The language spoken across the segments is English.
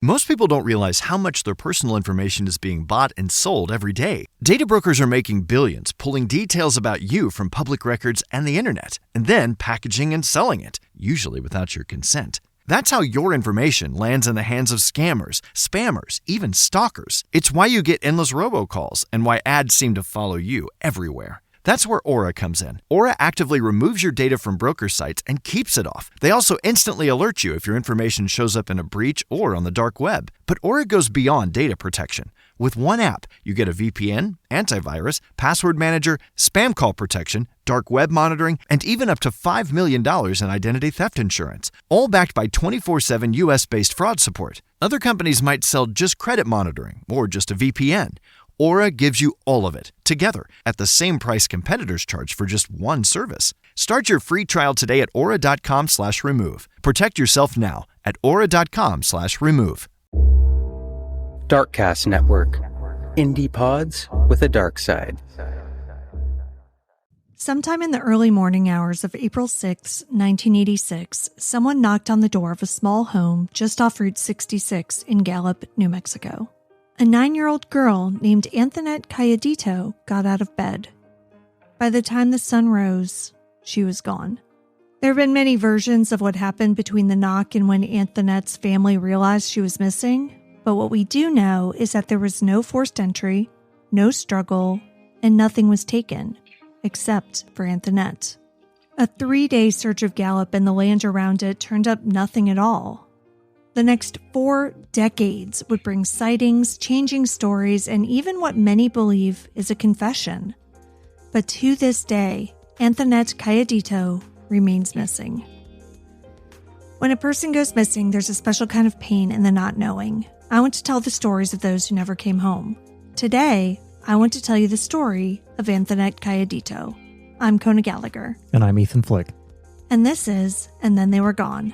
Most people don't realize how much their personal information is being bought and sold every day. Data brokers are making billions, pulling details about you from public records and the internet, and then packaging and selling it, usually without your consent. That's how your information lands in the hands of scammers, spammers, even stalkers. It's why you get endless robocalls and why ads seem to follow you everywhere. That's where Aura comes in. Aura actively removes your data from broker sites and keeps it off. They also instantly alert you if your information shows up in a breach or on the dark web. But Aura goes beyond data protection. With one app, you get a VPN, antivirus, password manager, spam call protection, dark web monitoring, and even up to $5 million in identity theft insurance. All backed by 24/7 US-based fraud support. Other companies might sell just credit monitoring or just a VPN. Aura gives you all of it, together, at the same price competitors charge for just one service. Start your free trial today at aura.com/remove. Protect yourself now at aura.com/remove. Darkcast Network. Indie pods with a dark side. Sometime in the early morning hours of April 6, 1986, someone knocked on the door of a small home just off Route 66 in Gallup, New Mexico. A 9-year-old girl named Anthonette Cayedito got out of bed. By the time the sun rose, she was gone. There have been many versions of what happened between the knock and when Anthonette's family realized she was missing, but what we do know is that there was no forced entry, no struggle, and nothing was taken, except for Anthonette. A 3-day search of Gallup and the land around it turned up nothing at all. The next 4 decades would bring sightings, changing stories, and even what many believe is a confession. But to this day, Anthonette Cayedito remains missing. When a person goes missing, there's a special kind of pain in the not knowing. I want to tell the stories of those who never came home. Today, I want to tell you the story of Anthonette Cayedito. I'm Kona Gallagher. And I'm Ethan Flick. And this is And Then They Were Gone.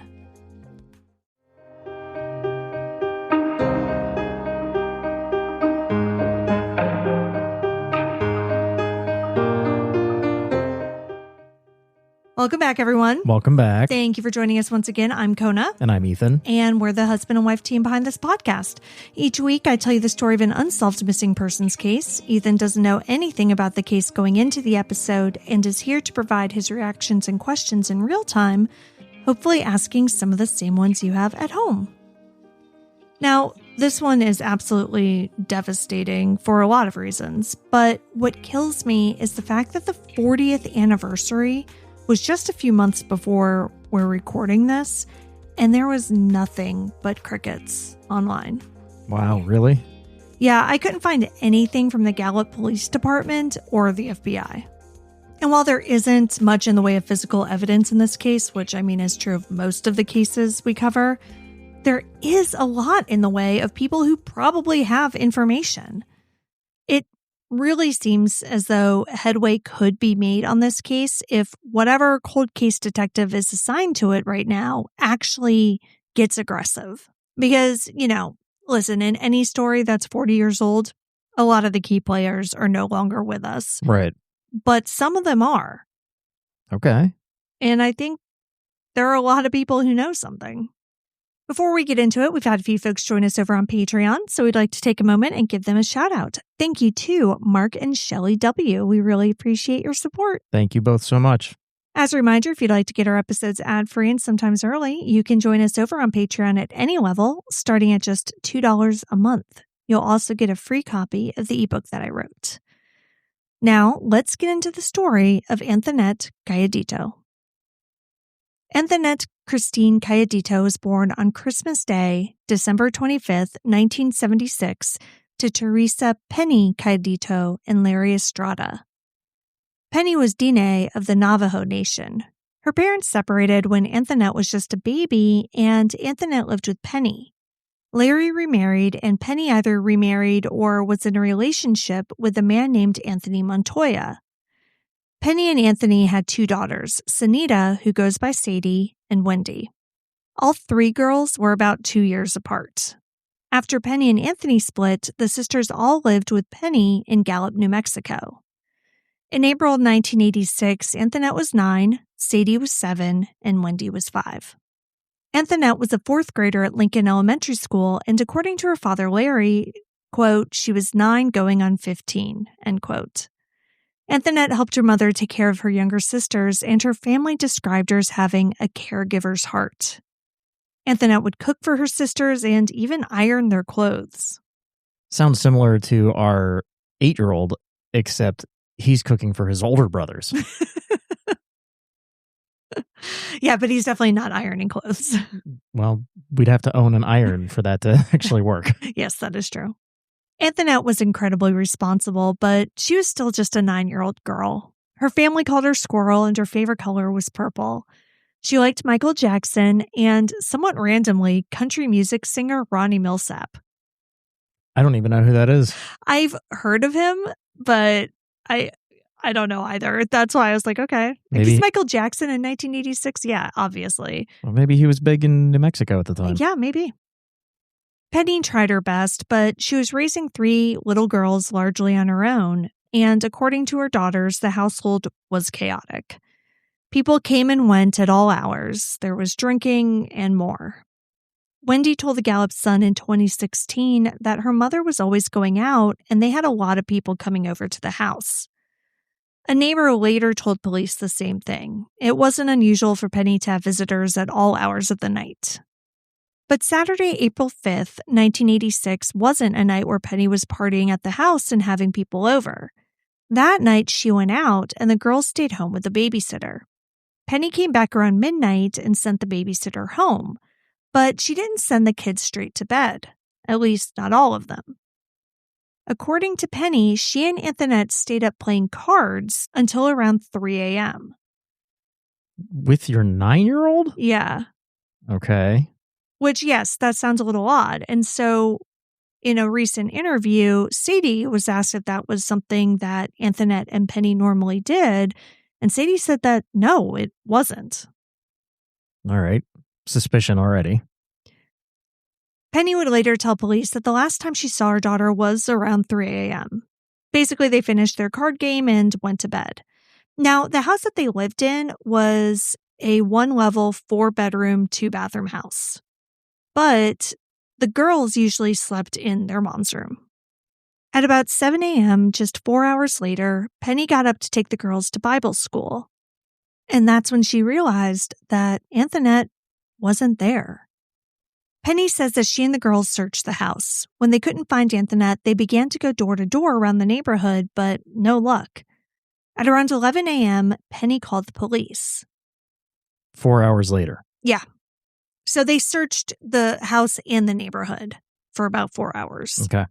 Welcome back, everyone. Welcome back. Thank you for joining us once again. I'm Kona. And I'm Ethan. And we're the husband and wife team behind this podcast. Each week, I tell you the story of an unsolved missing persons case. Ethan doesn't know anything about the case going into the episode and is here to provide his reactions and questions in real time, hopefully asking some of the same ones you have at home. Now, this one is absolutely devastating for a lot of reasons, but what kills me is the fact that the 40th anniversary was just a few months before we're recording this, and there was nothing but crickets online. Wow, really? Yeah, I couldn't find anything from the Gallup Police Department or the FBI. And while there isn't much in the way of physical evidence in this case, which I mean is true of most of the cases we cover, there is a lot in the way of people who probably have information. It really seems as though headway could be made on this case if whatever cold case detective is assigned to it right now actually gets aggressive. Because, listen, in any story that's 40 years old, a lot of the key players are no longer with us. Right. But some of them are. Okay. And I think there are a lot of people who know something. Before we get into it, we've had a few folks join us over on Patreon, so we'd like to take a moment and give them a shout out. Thank you to Mark and Shelley W. We really appreciate your support. Thank you both so much. As a reminder, if you'd like to get our episodes ad-free and sometimes early, you can join us over on Patreon at any level, starting at just $2 a month. You'll also get a free copy of the ebook that I wrote. Now, let's get into the story of Anthonette Cayedito. Anthonette Christine Cayedito was born on Christmas Day, December 25th, 1976, to Teresa Penny Cayedito and Larry Estrada. Penny was Dine of the Navajo Nation. Her parents separated when Anthonette was just a baby, and Anthonette lived with Penny. Larry remarried, and Penny either remarried or was in a relationship with a man named Anthony Montoya. Penny and Anthony had 2 daughters, Sanita, who goes by Sadie, and Wendy. All 3 girls were about 2 years apart. After Penny and Anthony split, the sisters all lived with Penny in Gallup, New Mexico. In April 1986, Anthonette was 9, Sadie was 7, and Wendy was 5. Anthonette was a fourth grader at Lincoln Elementary School, and according to her father, Larry, quote, she was 9 going on 15, end quote. Anthonette helped her mother take care of her younger sisters, and her family described her as having a caregiver's heart. Anthonette would cook for her sisters and even iron their clothes. Sounds similar to our 8-year-old, except he's cooking for his older brothers. Yeah, but he's definitely not ironing clothes. Well, we'd have to own an iron for that to actually work. Yes, that is true. Anthonette was incredibly responsible, but she was still just a 9-year-old girl. Her family called her Squirrel, and her favorite color was purple. She liked Michael Jackson and, somewhat randomly, country music singer Ronnie Millsap. I don't even know who that is. I've heard of him, but I don't know either. That's why I was like, okay. Maybe He's Michael Jackson in 1986? Yeah, obviously. Well, maybe he was big in New Mexico at the time. Yeah, maybe. Penny tried her best, but she was raising 3 little girls largely on her own, and according to her daughters, the household was chaotic. People came and went at all hours. There was drinking and more. Wendy told the Gallup Sun in 2016 that her mother was always going out, and they had a lot of people coming over to the house. A neighbor later told police the same thing. It wasn't unusual for Penny to have visitors at all hours of the night. But Saturday, April 5th, 1986 wasn't a night where Penny was partying at the house and having people over. That night, she went out and the girls stayed home with the babysitter. Penny came back around midnight and sent the babysitter home, but she didn't send the kids straight to bed, at least not all of them. According to Penny, she and Anthonette stayed up playing cards until around 3 a.m. With your 9-year-old? Yeah. Okay. Which, yes, that sounds a little odd. And so in a recent interview, Sadie was asked if that was something that Anthonette and Penny normally did. And Sadie said that no, it wasn't. All right. Suspicion already. Penny would later tell police that the last time she saw her daughter was around 3 a.m. Basically, they finished their card game and went to bed. Now, the house that they lived in was a 1-level, 4-bedroom, 2-bathroom house. But the girls usually slept in their mom's room. At about 7 a.m., just 4 hours later, Penny got up to take the girls to Bible school. And that's when she realized that Anthonette wasn't there. Penny says that she and the girls searched the house. When they couldn't find Anthonette, they began to go door to door around the neighborhood, but no luck. At around 11 a.m., Penny called the police. 4 hours later. Yeah. So they searched the house and the neighborhood for about 4 hours. Okay.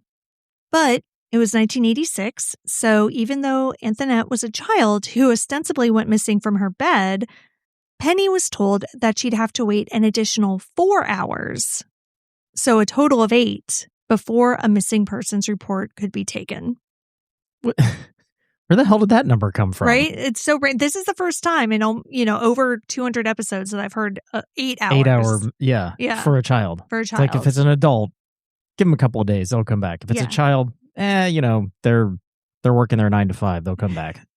But it was 1986, so even though Anthonette was a child who ostensibly went missing from her bed, Penny was told that she'd have to wait an additional 4 hours, so a total of 8, before a missing persons report could be taken. Where the hell did that number come from? Right? It's so great. This is the first time in, over 200 episodes that I've heard 8 hours. 8 hour, yeah, for a child. For a It's child. like if it's an adult, give them a couple of days, they'll come back. If it's a child, they're working their 9 to 5, they'll come back.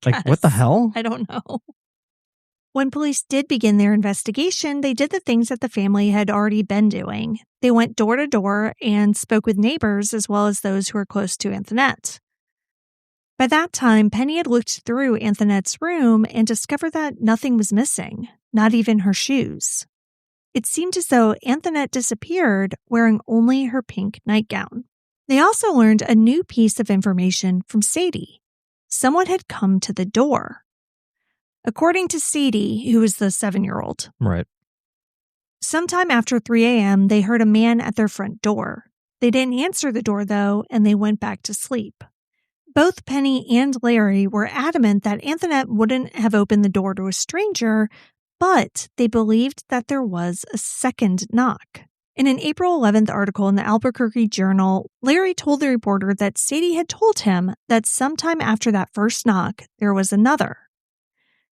Like, what the hell? I don't know. When police did begin their investigation, they did the things that the family had already been doing. They went door to door and spoke with neighbors as well as those who were close to Anthonette. By that time, Penny had looked through Anthonette's room and discovered that nothing was missing, not even her shoes. It seemed as though Anthonette disappeared wearing only her pink nightgown. They also learned a new piece of information from Sadie. Someone had come to the door. According to Sadie, who was the 7-year-old. Right. Sometime after 3 a.m., they heard a man at their front door. They didn't answer the door, though, and they went back to sleep. Both Penny and Larry were adamant that Anthonette wouldn't have opened the door to a stranger, but they believed that there was a second knock. In an April 11th article in the Albuquerque Journal, Larry told the reporter that Sadie had told him that sometime after that first knock, there was another.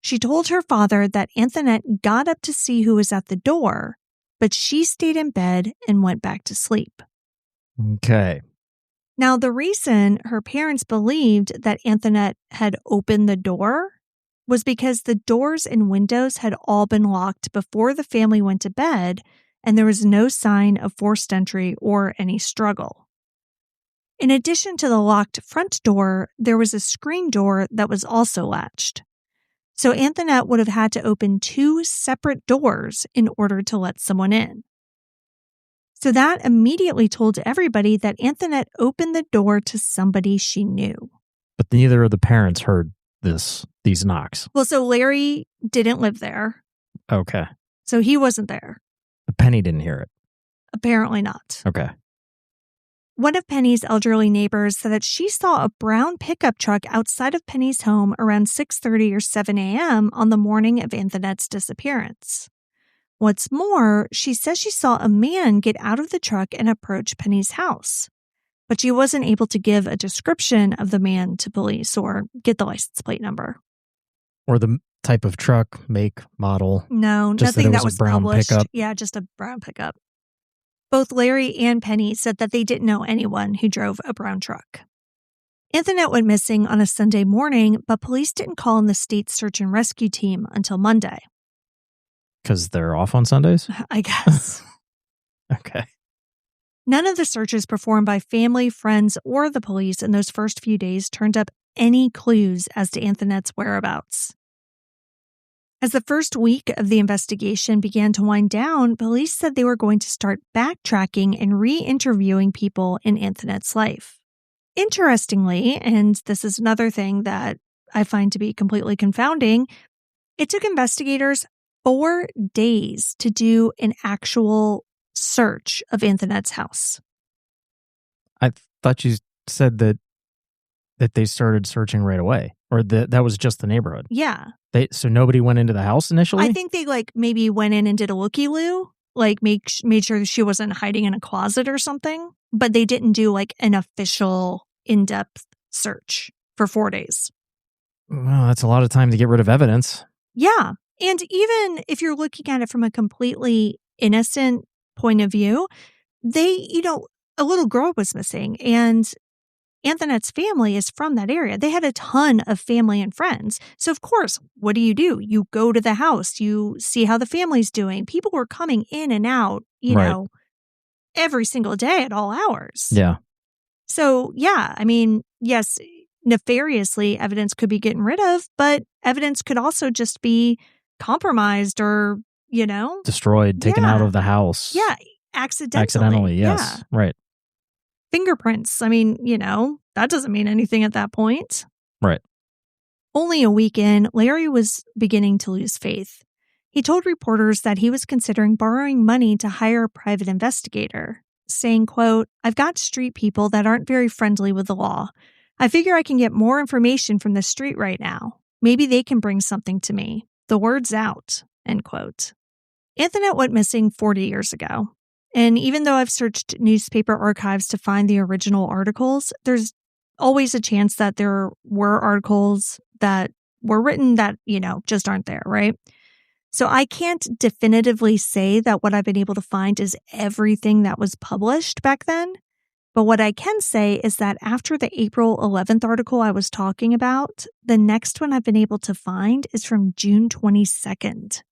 She told her father that Anthonette got up to see who was at the door, but she stayed in bed and went back to sleep. Okay. Now, the reason her parents believed that Anthonette had opened the door was because the doors and windows had all been locked before the family went to bed, and there was no sign of forced entry or any struggle. In addition to the locked front door, there was a screen door that was also latched. So Anthonette would have had to open 2 separate doors in order to let someone in. So that immediately told everybody that Anthonette opened the door to somebody she knew. But neither of the parents heard these knocks. Well, so Larry didn't live there. Okay. So he wasn't there. But Penny didn't hear it. Apparently not. Okay. One of Penny's elderly neighbors said that she saw a brown pickup truck outside of Penny's home around 6:30 or 7 a.m. on the morning of Anthonette's disappearance. What's more, she says she saw a man get out of the truck and approach Penny's house. But she wasn't able to give a description of the man to police or get the license plate number. Or the type of truck, make, model. No, just nothing that a was brown published. Pickup. Yeah, just a brown pickup. Both Larry and Penny said that they didn't know anyone who drove a brown truck. Anthonette went missing on a Sunday morning, but police didn't call in the state search and rescue team until Monday. Because they're off on Sundays? I guess. Okay. None of the searches performed by family, friends, or the police in those first few days turned up any clues as to Anthonette's whereabouts. As the first week of the investigation began to wind down, police said they were going to start backtracking and re-interviewing people in Anthonette's life. Interestingly, and this is another thing that I find to be completely confounding, it took investigators 4 days to do an actual search of Anthonette's house. I thought you said that they started searching right away, or that was just the neighborhood. Yeah. So nobody went into the house initially? I think they maybe went in and did a looky-loo, made sure she wasn't hiding in a closet or something, but they didn't do an official in-depth search for 4 days. Well, that's a lot of time to get rid of evidence. Yeah. And even if you're looking at it from a completely innocent point of view, a little girl was missing, and Anthonette's family is from that area. They had a ton of family and friends. So, of course, what do? You go to the house. You see how the family's doing. People were coming in and out, every single day at all hours. Yeah. So, yeah, yes, nefariously, evidence could be getting rid of, but evidence could also just be compromised or, destroyed, taken out of the house. Yeah, accidentally. Yes. Yeah. Right. Fingerprints. That doesn't mean anything at that point. Right. Only a week in, Larry was beginning to lose faith. He told reporters that he was considering borrowing money to hire a private investigator, saying, quote, "I've got street people that aren't very friendly with the law. I figure I can get more information from the street right now. Maybe they can bring something to me. The word's out," end quote. Anthonette went missing 40 years ago. And even though I've searched newspaper archives to find the original articles, there's always a chance that there were articles that were written that, just aren't there, right? So I can't definitively say that what I've been able to find is everything that was published back then. But what I can say is that after the April 11th article I was talking about, the next one I've been able to find is from June 22nd.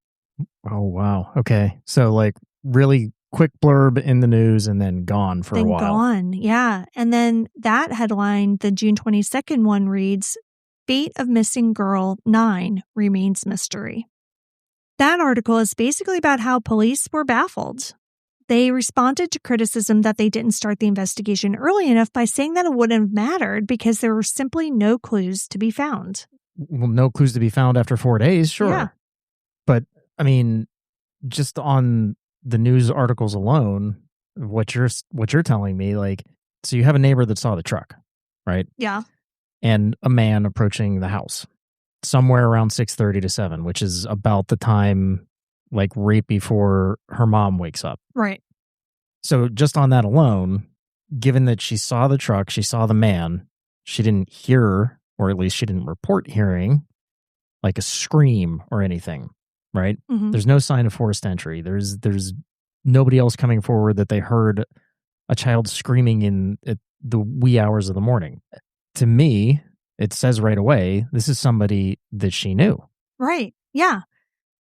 Oh, wow. Okay. So really quick blurb in the news and then gone for a while. Gone, yeah. And then that headline, the June 22nd one reads, "Fate of Missing Girl 9 Remains Mystery." That article is basically about how police were baffled. They responded to criticism that they didn't start the investigation early enough by saying that it wouldn't have mattered because there were simply no clues to be found. Well, no clues to be found after 4 days, sure. Yeah. But, just on the news articles alone, what you're telling me, so you have a neighbor that saw the truck, right? Yeah. And a man approaching the house somewhere around 6:30 to 7, which is about the time, right before her mom wakes up. Right. So just on that alone, given that she saw the truck, she saw the man, she didn't hear, or at least she didn't report hearing, a scream or anything, right? Mm-hmm. There's no sign of forced entry. There's nobody else coming forward that they heard a child screaming at the wee hours of the morning. To me, It says right away, this is somebody that she knew. Right. Yeah.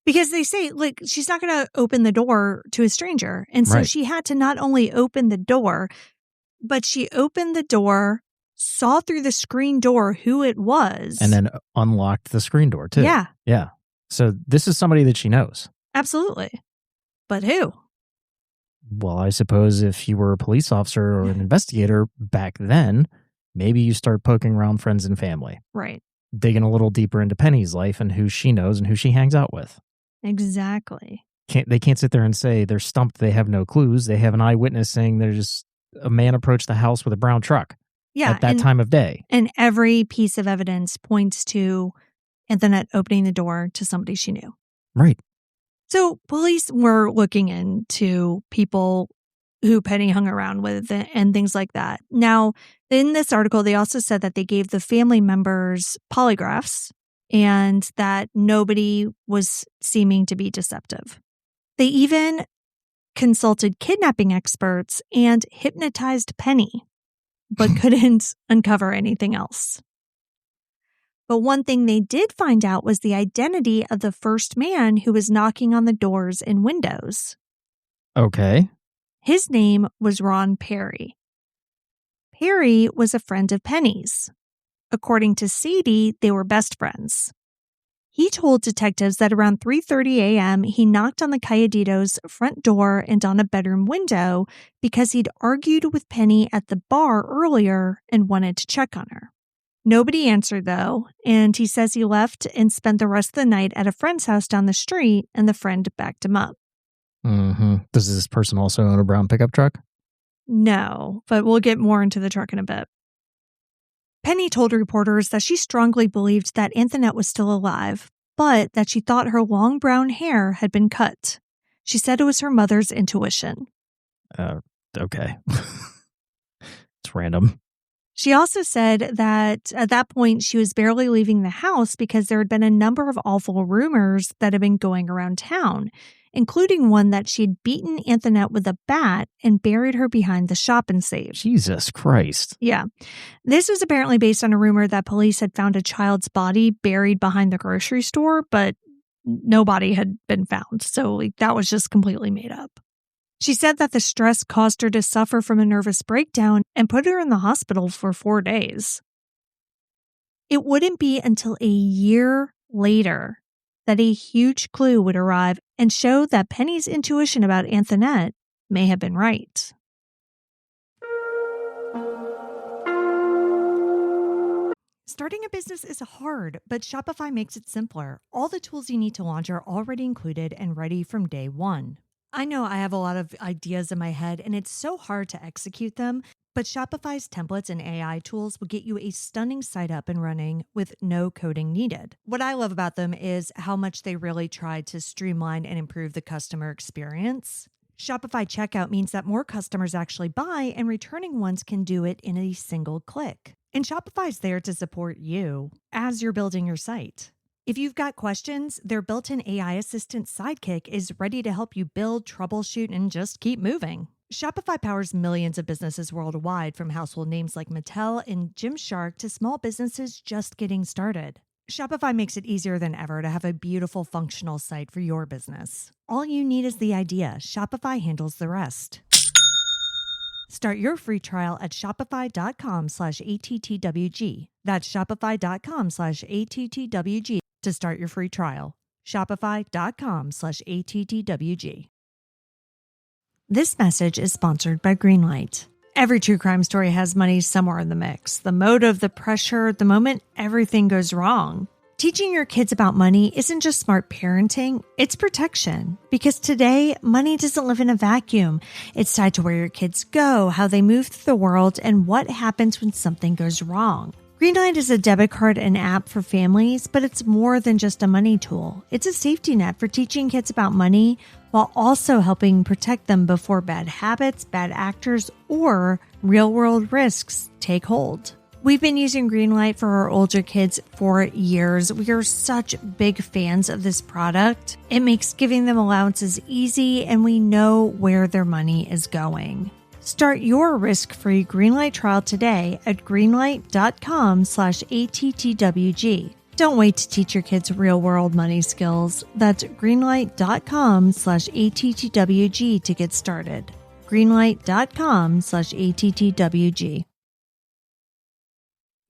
Because they say, like, she's not going to open the door to a stranger. And so Right. she had to not only open the door, but she opened the door, saw through the screen door who it was. And then unlocked the screen door, too. Yeah. Yeah. So this is somebody that she knows. Absolutely. But who? Well, I suppose if you were a police officer or an investigator back then, maybe you start poking around friends and family. Right. Digging a little deeper into Penny's life and who she knows and who she hangs out with. Exactly. They can't sit there and say they're stumped, they have no clues. They have an eyewitness saying there's a man approached the house with a brown truck at that time of day. And every piece of evidence points to Anthonette opening the door to somebody she knew. Right. So police were looking into people who Penny hung around with and things like that. Now, in this article, they also said that they gave the family members polygraphs and that nobody was seeming to be deceptive. They even consulted kidnapping experts and hypnotized Penny, but couldn't uncover anything else. But one thing they did find out was the identity of the first man who was knocking on the doors and windows. Okay. His name was Ron Perry. Perry was a friend of Penny's. According to Sadie, they were best friends. He told detectives that around 3:30 a.m., he knocked on the Cayeditos' front door and on a bedroom window because he'd argued with Penny at the bar earlier and wanted to check on her. Nobody answered, though, and he says he left and spent the rest of the night at a friend's house down the street, and the friend backed him up. Mm-hmm. Does this person also own a brown pickup truck? No, but we'll get more into the truck in a bit. Penny told reporters that she strongly believed that Anthonette was still alive, but that she thought her long brown hair had been cut. She said it was her mother's intuition. Okay. It's random. She also said that at that point she was barely leaving the house because there had been a number of awful rumors that had been going around town, including one that she had beaten Anthonette with a bat and buried her behind the shop and safe. Jesus Christ. Yeah. This was apparently based on a rumor that police had found a child's body buried behind the grocery store, but no body had been found. So that was just completely made up. She said that the stress caused her to suffer from a nervous breakdown and put her in the hospital for 4 days. It wouldn't be until a year later that a huge clue would arrive and show that Penny's intuition about Anthonette may have been right. Starting a business is hard, but Shopify makes it simpler. All the tools you need to launch are already included and ready from day one. I know I have a lot of ideas in my head, and it's so hard to execute them, but Shopify's templates and AI tools will get you a stunning site up and running with no coding needed. What I love about them is how much they really try to streamline and improve the customer experience. Shopify checkout means that more customers actually buy, and returning ones can do it in a single click. And Shopify's there to support you as you're building your site. If you've got questions, their built-in AI assistant Sidekick is ready to help you build, troubleshoot, and just keep moving. Shopify powers millions of businesses worldwide, from household names like Mattel and Gymshark to small businesses just getting started. Shopify makes it easier than ever to have a beautiful, functional site for your business. All you need is the idea. Shopify handles the rest. Start your free trial at shopify.com/ATTWG. That's shopify.com/ATTWG to start your free trial. Shopify.com/ATTWG. This message is sponsored by Greenlight. Every true crime story has money somewhere in the mix. The motive, the pressure, the moment everything goes wrong. Teaching your kids about money isn't just smart parenting, it's protection. Because today, money doesn't live in a vacuum. It's tied to where your kids go, how they move through the world, and what happens when something goes wrong. Greenlight is a debit card and app for families, but it's more than just a money tool. It's a safety net for teaching kids about money while also helping protect them before bad habits, bad actors, or real-world risks take hold. We've been using Greenlight for our older kids for years. We are such big fans of this product. It makes giving them allowances easy, and we know where their money is going. Start your risk-free Greenlight trial today at greenlight.com/ATTWG. Don't wait to teach your kids real-world money skills. That's greenlight.com/ATTWG to get started. greenlight.com/ATTWG.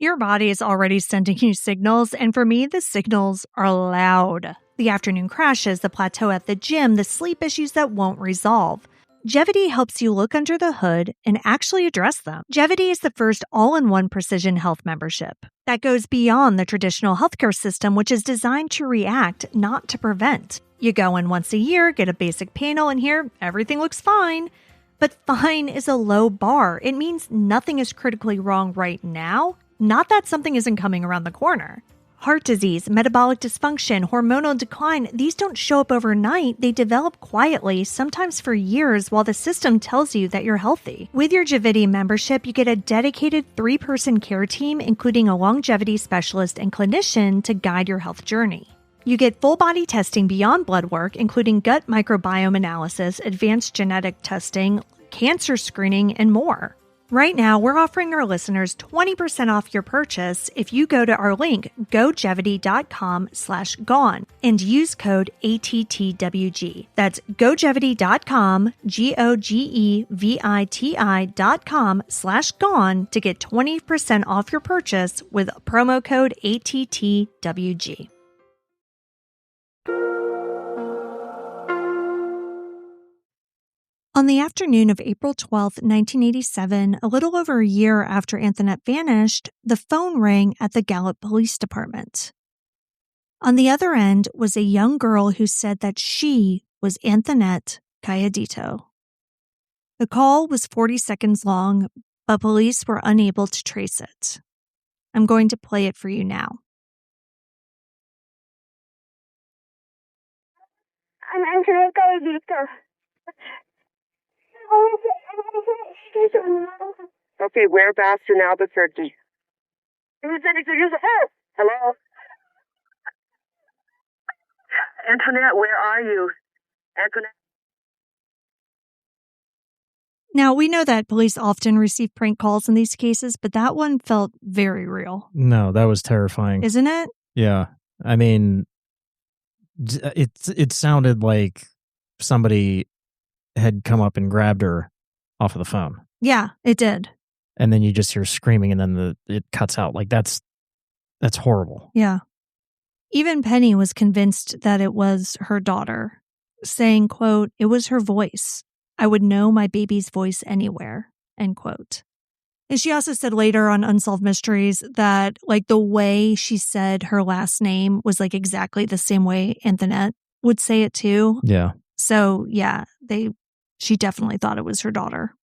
Your body is already sending you signals, and for me, the signals are loud. The afternoon crashes, the plateau at the gym, the sleep issues that won't resolve. Gevity helps you look under the hood and actually address them. Gevity is the first all-in-one precision health membership that goes beyond the traditional healthcare system, which is designed to react, not to prevent. You go in once a year, get a basic panel, and here, everything looks fine. But fine is a low bar. It means nothing is critically wrong right now, not that something isn't coming around the corner. Heart disease, metabolic dysfunction, hormonal decline, these don't show up overnight. They develop quietly, sometimes for years, while the system tells you that you're healthy. With your Gevity membership, you get a dedicated 3-person care team, including a longevity specialist and clinician to guide your health journey. You get full body testing beyond blood work, including gut microbiome analysis, advanced genetic testing, cancer screening, and more. Right now, we're offering our listeners 20% off your purchase if you go to our link, gogevity.com/gone, and use code ATTWG. That's gogevity.com, GOGEVITI.com/gone to get 20% off your purchase with promo code ATTWG. On the afternoon of April 12, 1987, a little over a year after Anthonette vanished, the phone rang at the Gallup Police Department. On the other end was a young girl who said that she was Anthonette Cayedito. The call was 40 seconds long, but police were unable to trace it. I'm going to play it for you now. I'm Anthonette Cayedito. Okay, whereabouts in Albuquerque? Hello? Anthonette, where are you? Anthonette? Now, we know that police often receive prank calls in these cases, but that one felt very real. No, that was terrifying. Isn't it? Yeah. I mean, it sounded like somebody had come up and grabbed her off of the phone. Yeah, it did. And then you just hear screaming, and then it cuts out. Like, that's horrible. Yeah. Even Penny was convinced that it was her daughter, saying, quote, "It was her voice. I would know my baby's voice anywhere," end quote. And she also said later on Unsolved Mysteries that, like, the way she said her last name was, like, exactly the same way Anthonette would say it too. Yeah. So, yeah, she definitely thought it was her daughter.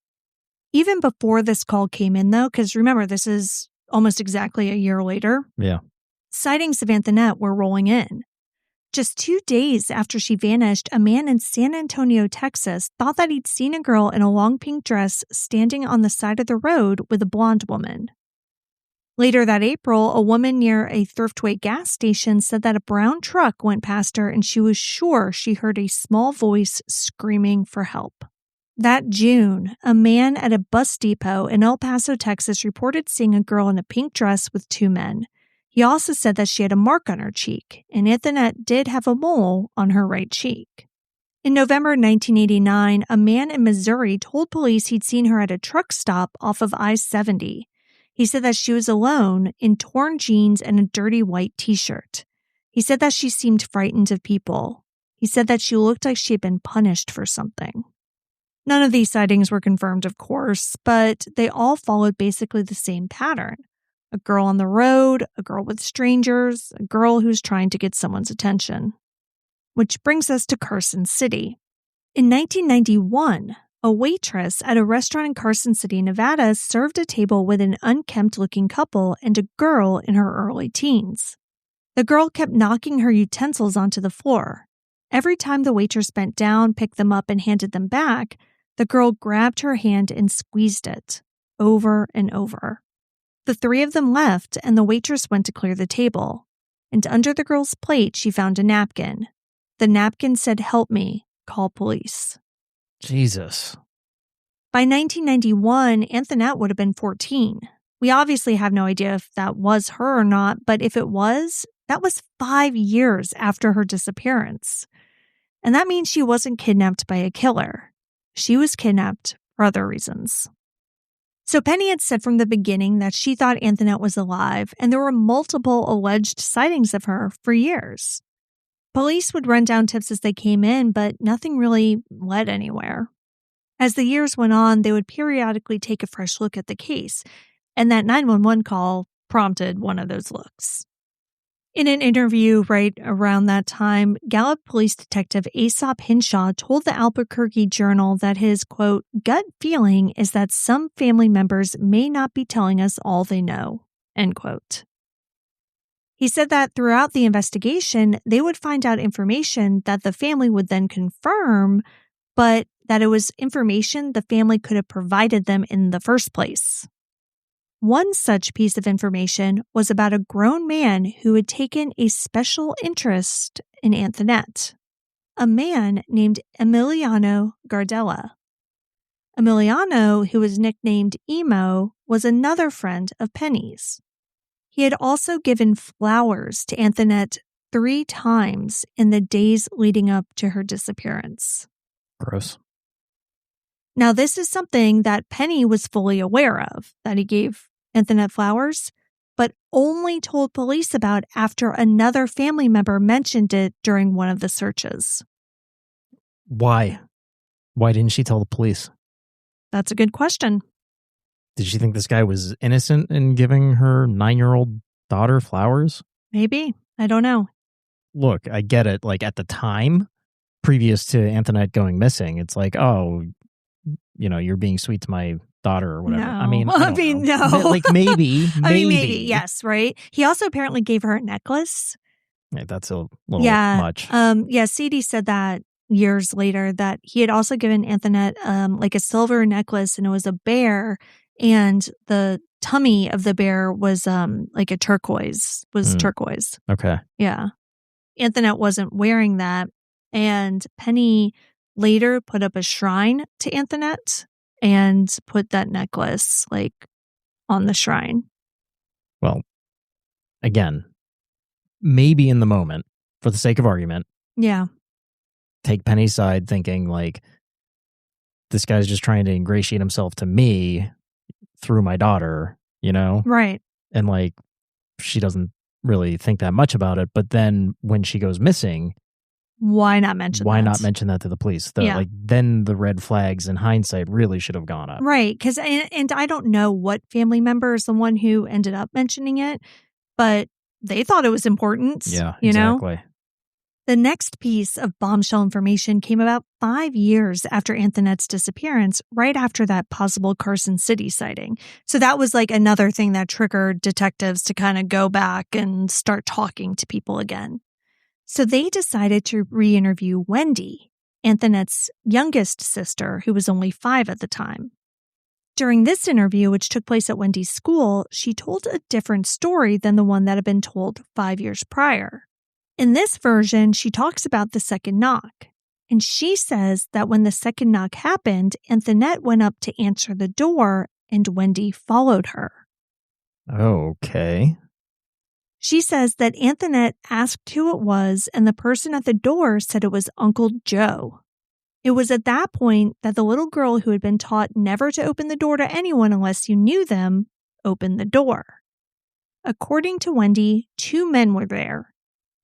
Even before this call came in, though, because remember, this is almost exactly a year later. Yeah. Sightings of Anthonette were rolling in. Just 2 days after she vanished, a man in San Antonio, Texas, thought that he'd seen a girl in a long pink dress standing on the side of the road with a blonde woman. Later that April, a woman near a Thriftway gas station said that a brown truck went past her and she was sure she heard a small voice screaming for help. That June, a man at a bus depot in El Paso, Texas, reported seeing a girl in a pink dress with 2 men. He also said that she had a mark on her cheek, and Anthonette did have a mole on her right cheek. In November 1989, a man in Missouri told police he'd seen her at a truck stop off of I-70. He said that she was alone in torn jeans and a dirty white t-shirt. He said that she seemed frightened of people. He said that she looked like she had been punished for something. None of these sightings were confirmed, of course, but they all followed basically the same pattern. A girl on the road, a girl with strangers, a girl who's trying to get someone's attention. Which brings us to Carson City. In 1991, a waitress at a restaurant in Carson City, Nevada, served a table with an unkempt-looking couple and a girl in her early teens. The girl kept knocking her utensils onto the floor. Every time the waitress bent down, picked them up, and handed them back, the girl grabbed her hand and squeezed it, over and over. The 3 of them left, and the waitress went to clear the table. And under the girl's plate, she found a napkin. The napkin said, "Help me, call police." Jesus. By 1991, Anthonette would have been 14. We obviously have no idea if that was her or not, but if it was, that was 5 years after her disappearance. And that means she wasn't kidnapped by a killer. She was kidnapped for other reasons. So Penny had said from the beginning that she thought Anthonette was alive, and there were multiple alleged sightings of her for years. Police would run down tips as they came in, but nothing really led anywhere. As the years went on, they would periodically take a fresh look at the case, and that 911 call prompted one of those looks. In an interview right around that time, Gallup Police Detective Aesop Hinshaw told the Albuquerque Journal that his, quote, gut feeling is that some family members may not be telling us all they know, end quote. He said that throughout the investigation, they would find out information that the family would then confirm, but that it was information the family could have provided them in the first place. One such piece of information was about a grown man who had taken a special interest in Anthonette, a man named Emiliano Gardella. Emiliano, who was nicknamed Emo, was another friend of Penny's. He had also given flowers to Anthonette 3 times in the days leading up to her disappearance. Gross. Now, this is something that Penny was fully aware of, that he gave Anthonette flowers, but only told police about after another family member mentioned it during one of the searches. Why? Why didn't she tell the police? That's a good question. Did she think this guy was innocent in giving her 9-year-old daughter flowers? Maybe. I don't know. Look, I get it. Like at the time, previous to Anthonette going missing, it's like, oh, you know, you're being sweet to my daughter or whatever. No. I mean, I don't know. No. Like maybe. Maybe, yes, right? He also apparently gave her a necklace. Yeah, that's a little much. CD said that years later that he had also given Anthonette like a silver necklace, and it was a bear, and the tummy of the bear was like a turquoise, turquoise. Okay. Yeah. Anthonette wasn't wearing that, and Penny later put up a shrine to Anthonette and put that necklace like on the shrine. Well, again, maybe in the moment, for the sake of argument, yeah, take Penny's side thinking like, this guy's just trying to ingratiate himself to me through my daughter, you know? right. And like, she doesn't really think that much about it. But then when she goes missing, why not mention that to the police? Like, then the red flags in hindsight really should have gone up. Right. Because, and I don't know what family member is the one who ended up mentioning it, but they thought it was important. Yeah, you exactly. know? The next piece of bombshell information came about 5 years after Anthonette's disappearance, right after that possible Carson City sighting. So that was like another thing that triggered detectives to kind of go back and start talking to people again. So they decided to re-interview Wendy, Anthonette's youngest sister, who was only 5 at the time. During this interview, which took place at Wendy's school, she told a different story than the one that had been told 5 years prior. In this version, she talks about the second knock, and she says that when the second knock happened, Anthonette went up to answer the door, and Wendy followed her. Okay. She says that Anthonette asked who it was, and the person at the door said it was Uncle Joe. It was at that point that the little girl who had been taught never to open the door to anyone unless you knew them, opened the door. According to Wendy, 2 men were there.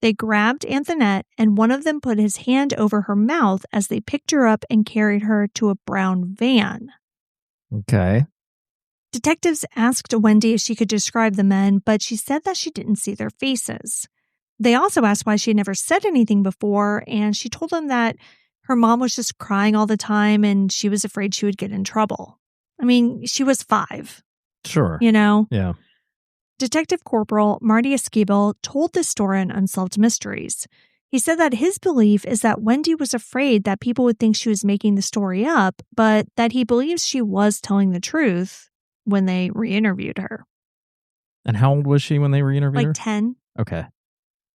They grabbed Anthonette, and one of them put his hand over her mouth as they picked her up and carried her to a brown van. Okay. Detectives asked Wendy if she could describe the men, but she said that she didn't see their faces. They also asked why she had never said anything before, and she told them that her mom was just crying all the time and she was afraid she would get in trouble. I mean, she was 5. Sure. You know? Yeah. Detective Corporal Marty Esquivel told this story on Unsolved Mysteries. He said that his belief is that Wendy was afraid that people would think she was making the story up, but that he believes she was telling the truth when they re-interviewed her. And how old was she when they re-interviewed her? Like 10. Okay.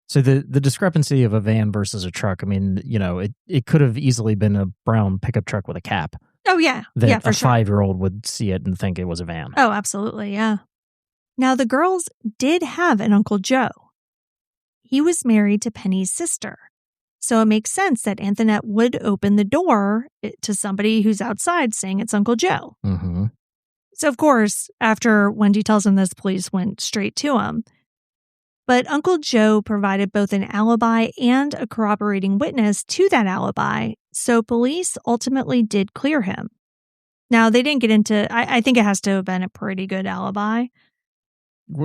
So the discrepancy of a van versus a truck, I mean, you know, it could have easily been a brown pickup truck with a cap. Oh, yeah. that Yeah, for a sure. 5-year-old would see it and think it was a van. Oh, absolutely. Yeah. Now, the girls did have an Uncle Joe. He was married to Penny's sister. So it makes sense that Anthonette would open the door to somebody who's outside saying it's Uncle Joe. Mm-hmm. So, of course, after Wendy tells him this, police went straight to him. But Uncle Joe provided both an alibi and a corroborating witness to that alibi, so police ultimately did clear him. Now, they didn't get into, I think it has to have been a pretty good alibi.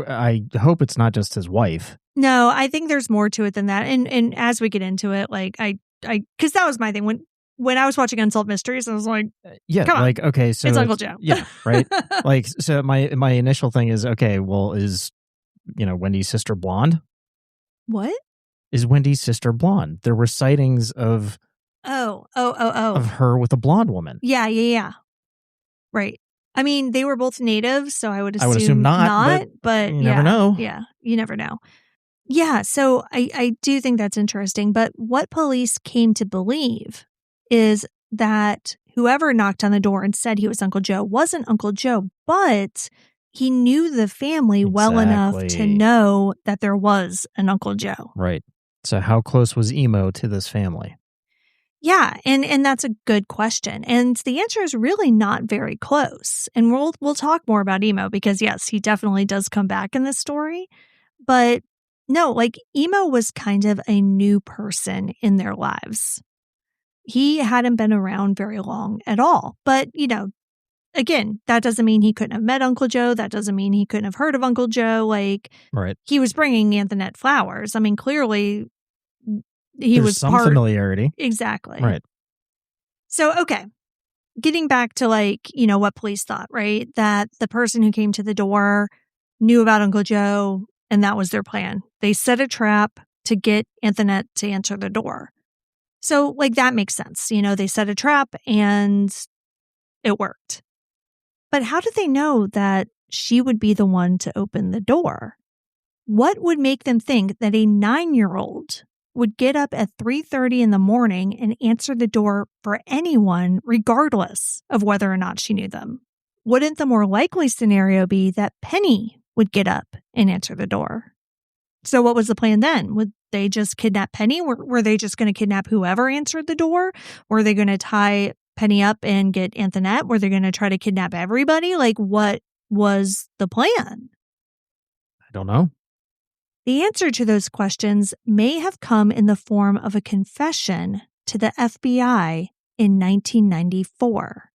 I hope it's not just his wife. No, I think there's more to it than that. And as we get into it, like, because that was my thing. When I was watching Unsolved Mysteries, I was like, Yeah, come on. like, okay, so It's Uncle Joe. Yeah, right. Like, so my initial thing is, okay, well, is Wendy's sister blonde? What? Is Wendy's sister blonde? There were sightings of of her with a blonde woman. Yeah. Right. I mean, they were both natives, so I would assume not, but you never know. Yeah, you never know. Yeah, so I do think that's interesting. But what police came to believe is that whoever knocked on the door and said he was Uncle Joe wasn't Uncle Joe, but he knew the family well enough to know that there was an Uncle Joe. Right. So how close was Emo to this family? Yeah, and that's a good question. And the answer is really not very close. And we'll talk more about Emo because, yes, he definitely does come back in this story. But no, like Emo was kind of a new person in their lives. He hadn't been around very long at all. But, again, that doesn't mean he couldn't have met Uncle Joe. That doesn't mean he couldn't have heard of Uncle Joe. Like, right. He was bringing Anthonette flowers. I mean, clearly There's was some familiarity. Exactly. Right. So, okay. Getting back to what police thought, right? That the person who came to the door knew about Uncle Joe and that was their plan. They set a trap to get Anthonette to answer the door. So, that makes sense. They set a trap and it worked. But how did they know that she would be the one to open the door? What would make them think that a 9-year-old would get up at 3:30 in the morning and answer the door for anyone, regardless of whether or not she knew them? Wouldn't the more likely scenario be that Penny would get up and answer the door? So what was the plan then? Would they just kidnap Penny? Were they just going to kidnap whoever answered the door? Were they going to tie Penny up and get Anthonette? Were they going to try to kidnap everybody? What was the plan? I don't know. The answer to those questions may have come in the form of a confession to the FBI in 1994.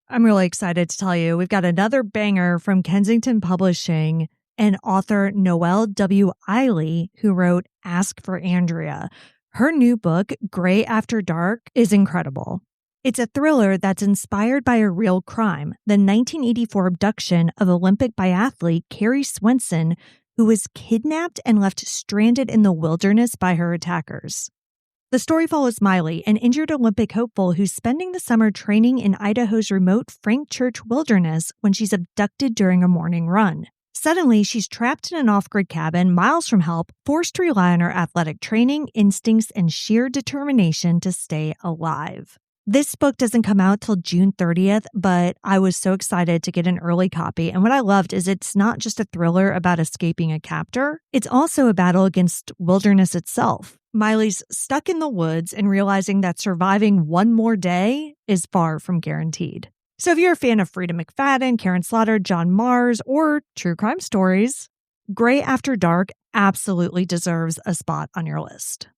I'm really excited to tell you we've got another banger from Kensington Publishing and author Noelle W. Eiley, who wrote Ask for Andrea. Her new book, Gray After Dark, is incredible. It's a thriller that's inspired by a real crime, the 1984 abduction of Olympic biathlete Carrie Swenson, who was kidnapped and left stranded in the wilderness by her attackers. The story follows Miley, an injured Olympic hopeful who's spending the summer training in Idaho's remote Frank Church wilderness when she's abducted during a morning run. Suddenly, she's trapped in an off-grid cabin miles from help, forced to rely on her athletic training, instincts, and sheer determination to stay alive. This book doesn't come out till June 30th, but I was so excited to get an early copy. And what I loved is it's not just a thriller about escaping a captor. It's also a battle against wilderness itself. Miley's stuck in the woods and realizing that surviving one more day is far from guaranteed. So if you're a fan of Frida McFadden, Karen Slaughter, John Mars, or true crime stories, Gray After Dark absolutely deserves a spot on your list.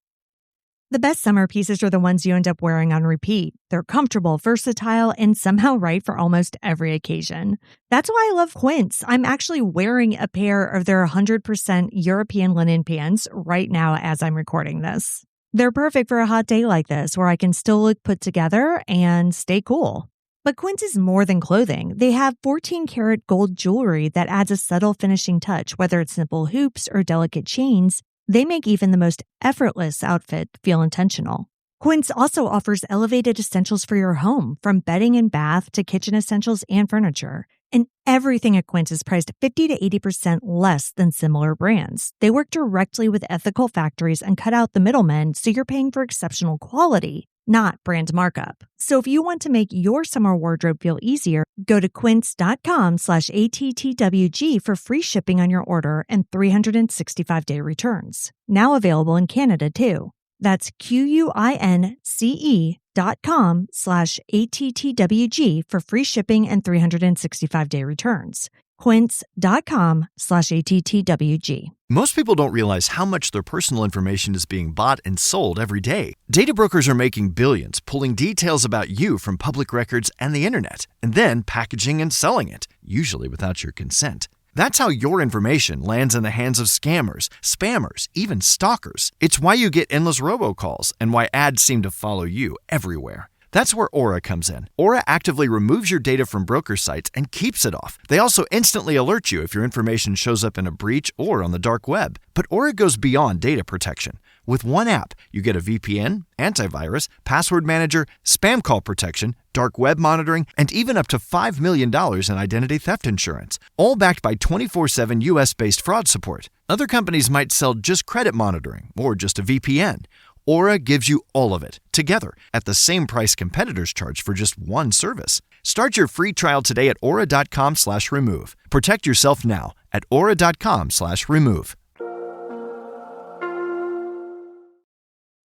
The best summer pieces are the ones you end up wearing on repeat. They're comfortable, versatile, and somehow right for almost every occasion. That's why I love Quince. I'm actually wearing a pair of their 100% European linen pants right now as I'm recording this. They're perfect for a hot day like this, where I can still look put together and stay cool. But Quince is more than clothing. They have 14-karat gold jewelry that adds a subtle finishing touch, whether it's simple hoops or delicate chains. They make even the most effortless outfit feel intentional. Quince also offers elevated essentials for your home, from bedding and bath to kitchen essentials and furniture. And everything at Quince is priced 50 to 80% less than similar brands. They work directly with ethical factories and cut out the middlemen, so you're paying for exceptional quality, not brand markup. So if you want to make your summer wardrobe feel easier, go to quince.com/ATTWG for free shipping on your order and 365-day returns. Now available in Canada too. That's QUINCE.com/ATTWG for free shipping and 365-day returns. Quince.com/ATTWG. Most people don't realize how much their personal information is being bought and sold every day. Data brokers are making billions, pulling details about you from public records and the internet, and then packaging and selling it, usually without your consent. That's how your information lands in the hands of scammers, spammers, even stalkers. It's why you get endless robocalls and why ads seem to follow you everywhere. That's where Aura comes in. Aura actively removes your data from broker sites and keeps it off. They also instantly alert you if your information shows up in a breach or on the dark web. But Aura goes beyond data protection. With one app, you get a VPN, antivirus, password manager, spam call protection, dark web monitoring, and even up to $5 million in identity theft insurance. All backed by 24/7 US-based fraud support. Other companies might sell just credit monitoring or just a VPN. Aura gives you all of it, together, at the same price competitors charge for just one service. Start your free trial today at aura.com/remove. Protect yourself now at aura.com/remove.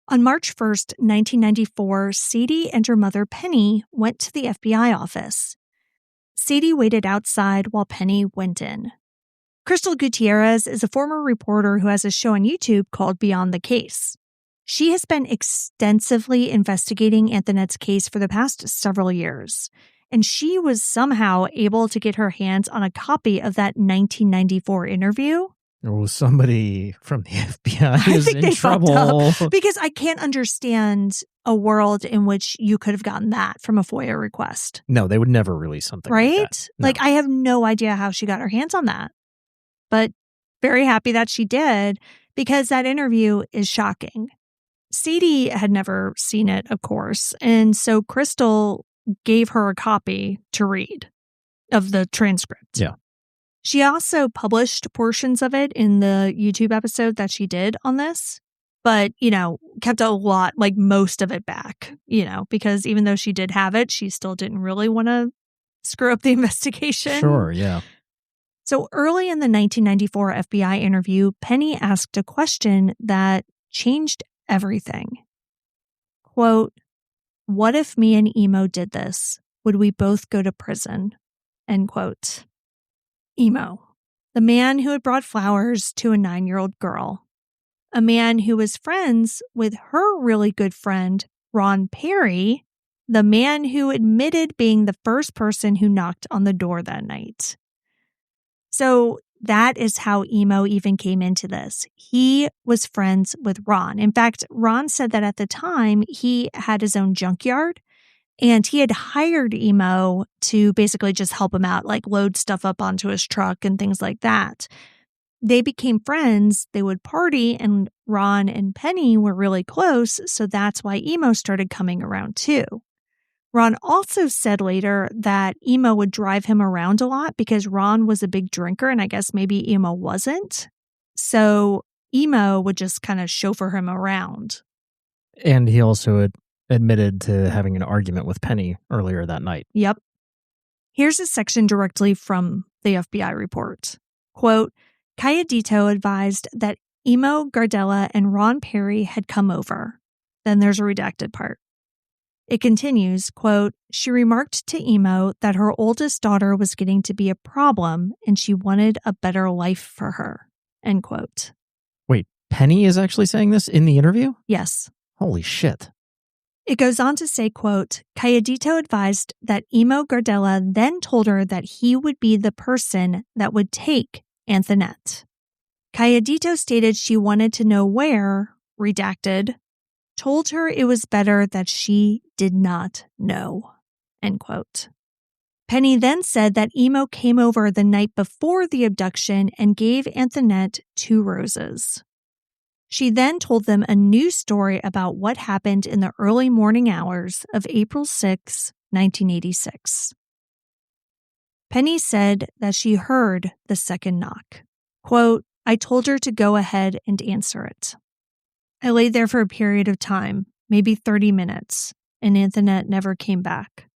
On March 1st, 1994, Sadie and her mother, Penny, went to the FBI office. Sadie waited outside while Penny went in. Crystal Gutierrez is a former reporter who has a show on YouTube called Beyond the Case. She has been extensively investigating Anthonette's case for the past several years, and she was somehow able to get her hands on a copy of that 1994 interview. Oh, somebody from the FBI is think in they fucked trouble. up, because I can't understand a world in which you could have gotten that from a FOIA request. No, they would never release something Right? like that. No. Like, I have no idea how she got her hands on that. But very happy that she did, because that interview is shocking. Sadie had never seen it, of course, and so Crystal gave her a copy to read of the transcript. Yeah. She also published portions of it in the YouTube episode that she did on this, but, kept a lot, like most of it back, because even though she did have it, she still didn't really want to screw up the investigation. Sure, yeah. So early in the 1994 FBI interview, Penny asked a question that changed everything. Quote, "What if me and Emo did this? Would we both go to prison?" End quote. Emo, the man who had brought flowers to a 9-year-old girl. A man who was friends with her really good friend, Ron Perry, the man who admitted being the first person who knocked on the door that night. So that is how Emo even came into this. He was friends with Ron. In fact, Ron said that at the time he had his own junkyard, and he had hired Emo to basically just help him out, like load stuff up onto his truck and things like that. They became friends. They would party, and Ron and Penny were really close, so that's why Emo started coming around too. Ron also said later that Emo would drive him around a lot because Ron was a big drinker, and I guess maybe Emo wasn't. So Emo would just kind of chauffeur him around. And he also admitted to having an argument with Penny earlier that night. Yep. Here's a section directly from the FBI report. Quote, "Cayedito advised that Emo, Gardella, and Ron Perry had come over." Then there's a redacted part. It continues, quote, "She remarked to Emo that her oldest daughter was getting to be a problem and she wanted a better life for her." End quote. Wait, Penny is actually saying this in the interview? Yes. Holy shit. It goes on to say, quote, "Cayedito advised that Emo Gardella then told her that he would be the person that would take Anthonette. Cayedito stated she wanted to know where, redacted, told her it was better that she did not know." End quote. Penny then said that Emo came over the night before the abduction and gave Anthonette 2 roses. She then told them a new story about what happened in the early morning hours of April 6, 1986. Penny said that she heard the second knock. Quote, "I told her to go ahead and answer it. I laid there for a period of time, maybe 30 minutes, and Anthonette never came back.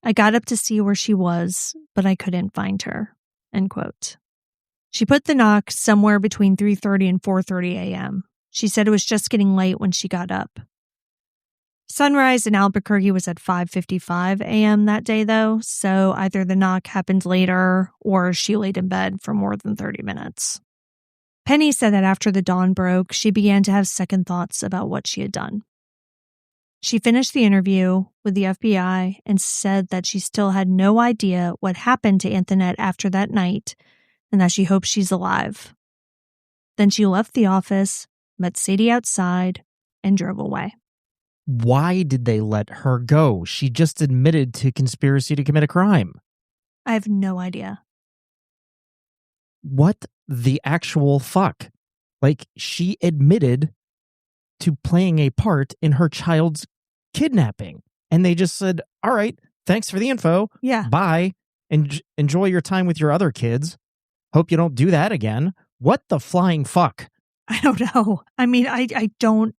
I got up to see where she was, but I couldn't find her." End quote. She put the knock somewhere between 3:30 and 4:30 a.m. She said it was just getting late when she got up. Sunrise in Albuquerque was at 5:55 a.m. that day, though, so either the knock happened later or she laid in bed for more than 30 minutes. Penny said that after the dawn broke, she began to have second thoughts about what she had done. She finished the interview with the FBI and said that she still had no idea what happened to Anthonette after that night and that she hopes she's alive. Then she left the office, met Sadie outside, and drove away. Why did they let her go? She just admitted to conspiracy to commit a crime. I have no idea. What the actual fuck? Like, she admitted to playing a part in her child's kidnapping. And they just said, all right, thanks for the info. Yeah. Bye. And enjoy your time with your other kids. Hope you don't do that again. What the flying fuck? I don't know. I mean, I don't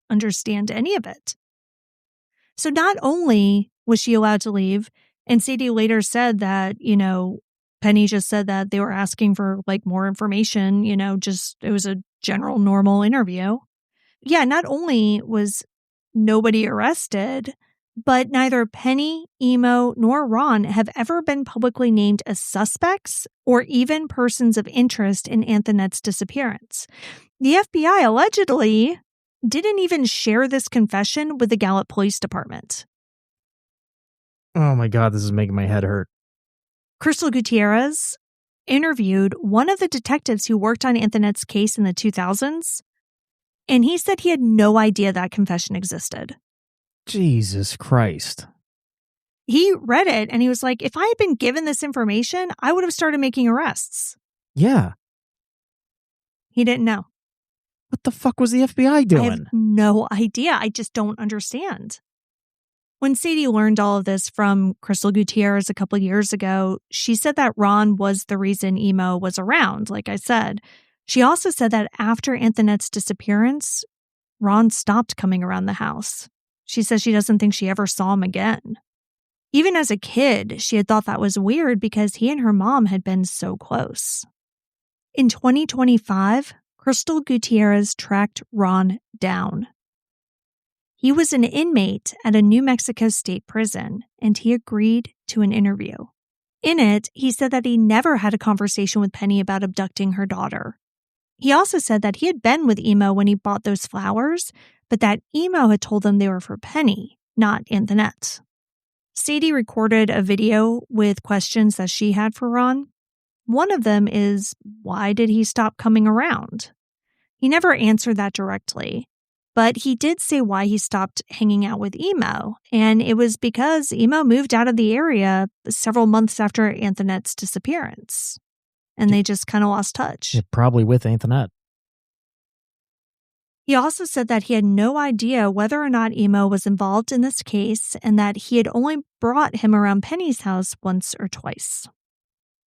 understand any of it. So not only was she allowed to leave, and Sadie later said that, Penny just said that they were asking for more information, just it was a general normal interview. Yeah, not only was nobody arrested, but neither Penny, Emo, nor Ron have ever been publicly named as suspects or even persons of interest in Anthonette's disappearance. The FBI allegedly didn't even share this confession with the Gallup Police Department. Oh my God, this is making my head hurt. Crystal Gutierrez interviewed one of the detectives who worked on Anthonette's case in the 2000s, and he said he had no idea that confession existed. Jesus Christ. He read it and he was like, if I had been given this information, I would have started making arrests. Yeah. He didn't know. What the fuck was the FBI doing? I have no idea. I just don't understand. When Sadie learned all of this from Crystal Gutierrez a couple of years ago, she said that Ron was the reason Emo was around, like I said. She also said that after Anthonette's disappearance, Ron stopped coming around the house. She says she doesn't think she ever saw him again. Even as a kid, she had thought that was weird because he and her mom had been so close. In 2025, Crystal Gutierrez tracked Ron down. He was an inmate at a New Mexico state prison, and he agreed to an interview. In it, he said that he never had a conversation with Penny about abducting her daughter. He also said that he had been with Emo when he bought those flowers, but that Emo had told them they were for Penny, not Anthonette. Sadie recorded a video with questions that she had for Ron. One of them is, why did he stop coming around? He never answered that directly, but he did say why he stopped hanging out with Emo, and it was because Emo moved out of the area several months after Anthonette's disappearance, and they just kind of lost touch. Yeah, probably with Anthonette. He also said that he had no idea whether or not Emo was involved in this case and that he had only brought him around Penny's house once or twice.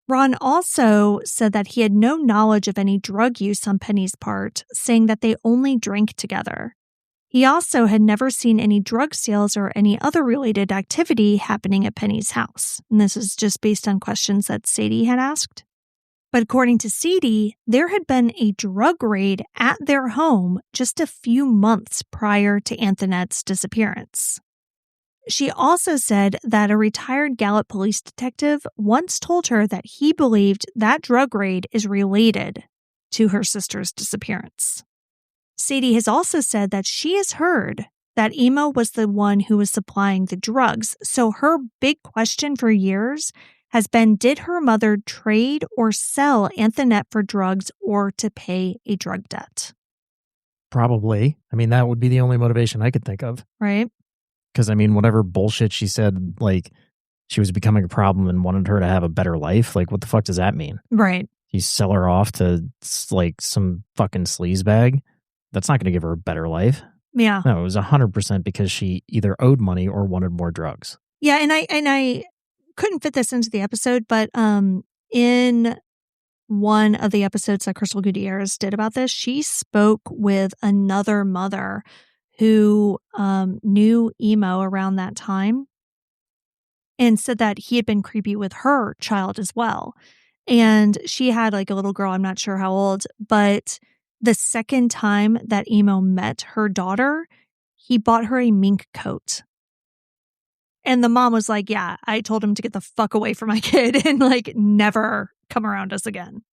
Ron also said that he had no knowledge of any drug use on Penny's part, saying that they only drank together. He also had never seen any drug sales or any other related activity happening at Penny's house. And this is just based on questions that Sadie had asked. But according to Sadie, there had been a drug raid at their home just a few months prior to Anthonette's disappearance. She also said that a retired Gallup police detective once told her that he believed that drug raid is related to her sister's disappearance. Sadie has also said that she has heard that Emo was the one who was supplying the drugs, so her big question for years has been, did her mother trade or sell Anthonette for drugs or to pay a drug debt? Probably. I mean, that would be the only motivation I could think of. Right? Because, I mean, whatever bullshit she said, she was becoming a problem and wanted her to have a better life. What the fuck does that mean? Right. You sell her off to, some fucking sleazebag? That's not going to give her a better life. Yeah. No, it was 100% because she either owed money or wanted more drugs. Yeah, and I couldn't fit this into the episode, but in one of the episodes that Crystal Gutierrez did about this, she spoke with another mother who knew Emo around that time and said that he had been creepy with her child as well. And she had like a little girl, I'm not sure how old, but the second time that Emo met her daughter, he bought her a mink coat. And the mom was like, yeah, I told him to get the fuck away from my kid and like never come around us again.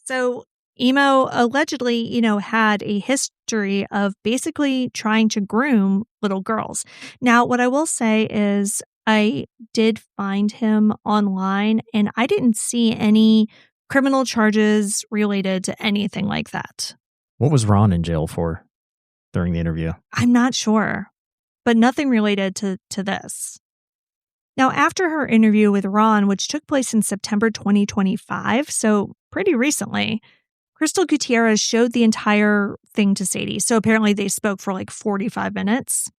So Emo allegedly, had a history of basically trying to groom little girls. Now, what I will say is I did find him online and I didn't see any criminal charges related to anything like that. What was Ron in jail for during the interview? I'm not sure, but nothing related to this. Now, after her interview with Ron, which took place in September 2025, so pretty recently, Crystal Gutierrez showed the entire thing to Sadie. So apparently they spoke for like 45 minutes.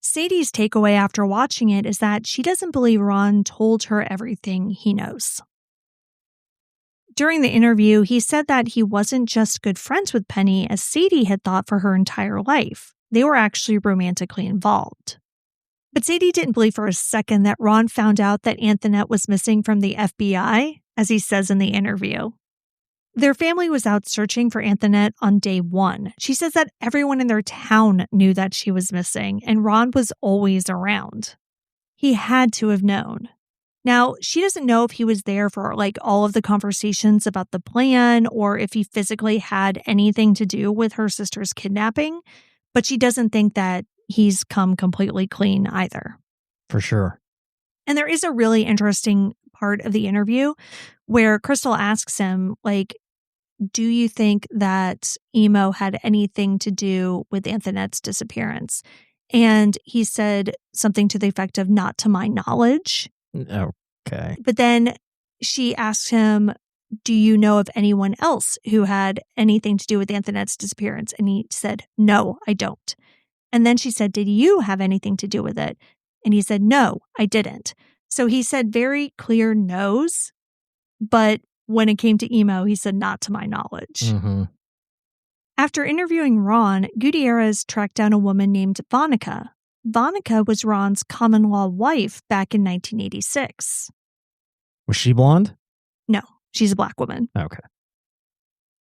Sadie's takeaway after watching it is that she doesn't believe Ron told her everything he knows. During the interview, he said that he wasn't just good friends with Penny as Sadie had thought for her entire life. They were actually romantically involved. But Sadie didn't believe for a second that Ron found out that Anthonette was missing from the FBI, as he says in the interview. Their family was out searching for Anthonette on day one. She says that everyone in their town knew that she was missing, and Ron was always around. He had to have known. Now, she doesn't know if he was there for like all of the conversations about the plan or if he physically had anything to do with her sister's kidnapping, but she doesn't think that he's come completely clean either. For sure. And there is a really interesting part of the interview where Crystal asks him, like, do you think that Emo had anything to do with Anthonette's disappearance? And he said something to the effect of, not to my knowledge. Okay. But then she asked him, do you know of anyone else who had anything to do with Anthonette's disappearance? And he said, no, I don't. And then she said, did you have anything to do with it? And he said, no, I didn't. So he said very clear no's, but when it came to Emo, he said, not to my knowledge. Mm-hmm. After interviewing Ron, Gutierrez tracked down a woman named Vonica. Vonica was Ron's common-law wife back in 1986. Was she blonde? No, she's a black woman. Okay.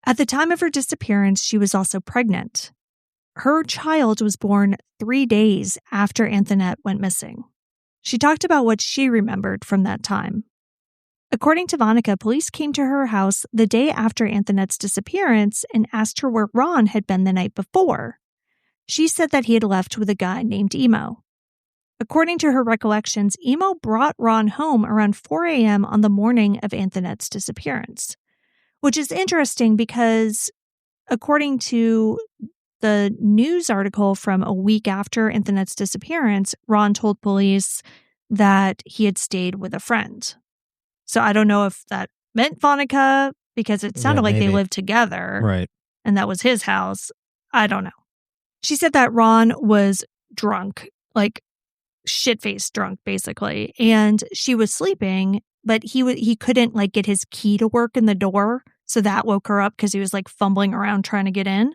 At the time of her disappearance, she was also pregnant. Her child was born 3 days after Anthonette went missing. She talked about what she remembered from that time. According to Vonica, police came to her house the day after Anthonette's disappearance and asked her where Ron had been the night before. She said that he had left with a guy named Emo. According to her recollections, Emo brought Ron home around 4 a.m. on the morning of Anthonette's disappearance, which is interesting because according to the news article from a week after Anthonette's disappearance, Ron told police that he had stayed with a friend. So I don't know if that meant Vonica because it sounded like they lived together. Right. And that was his house. I don't know. She said that Ron was drunk, like shit-faced drunk, basically. And she was sleeping, but he couldn't like get his key to work in the door. So that woke her up because he was like fumbling around trying to get in.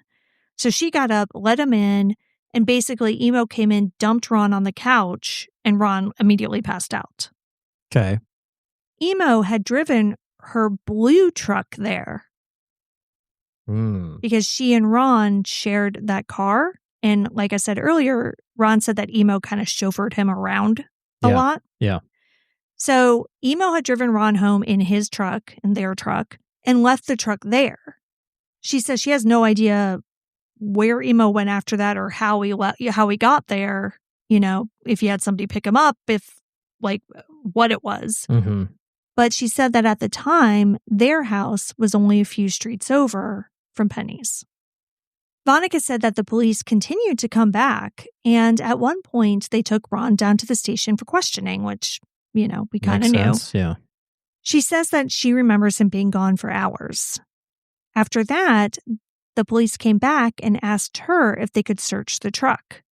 So she got up, let him in, and basically Emo came in, dumped Ron on the couch, and Ron immediately passed out. Okay. Emo had driven her blue truck there Mm. because she and Ron shared that car. And like I said earlier, Ron said that Emo kind of chauffeured him around a lot. Yeah. So Emo had driven Ron home in his truck, in their truck, and left the truck there. She says she has no idea where Emo went after that or how he got there, if he had somebody pick him up, if like what it was. Mm-hmm. But she said that at the time, their house was only a few streets over from Penny's. Vonica said that the police continued to come back, and at one point, they took Ron down to the station for questioning, which, we kind of knew. Yeah. She says that she remembers him being gone for hours. After that, the police came back and asked her if they could search the truck.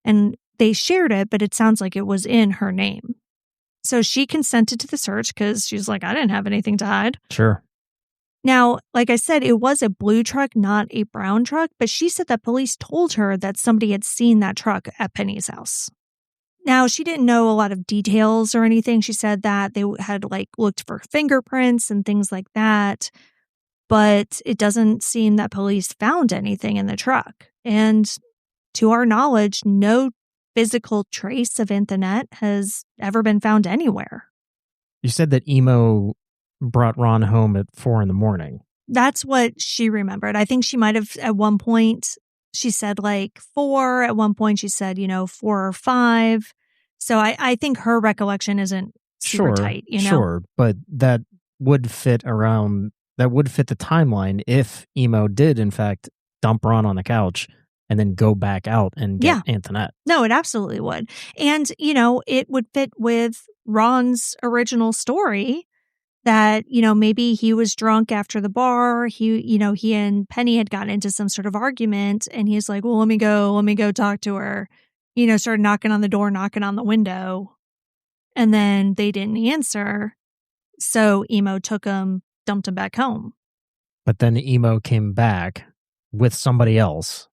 And they shared it, but it sounds like it was in her name. So she consented to the search because she's like, I didn't have anything to hide. Sure. Now, like I said, it was a blue truck, not a brown truck, but she said that police told her that somebody had seen that truck at Penny's house. Now, she didn't know a lot of details or anything. She said that they had looked for fingerprints and things like that, but it doesn't seem that police found anything in the truck. And to our knowledge, no physical trace of Anthonette has ever been found anywhere. You said that Emo brought Ron home at 4 a.m. That's what she remembered. I think she might have at one point, she said 4. At one point she said, 4 or 5. So I think her recollection isn't super tight, Sure, but that would fit the timeline if Emo did, in fact, dump Ron on the couch and then go back out and get Anthonette. No, it absolutely would. And, it would fit with Ron's original story that, maybe he was drunk after the bar. He and Penny had gotten into some sort of argument and he's like, well, let me go talk to her. Started knocking on the door, knocking on the window. And then they didn't answer. So Emo took him, dumped him back home. But then Emo came back with somebody else.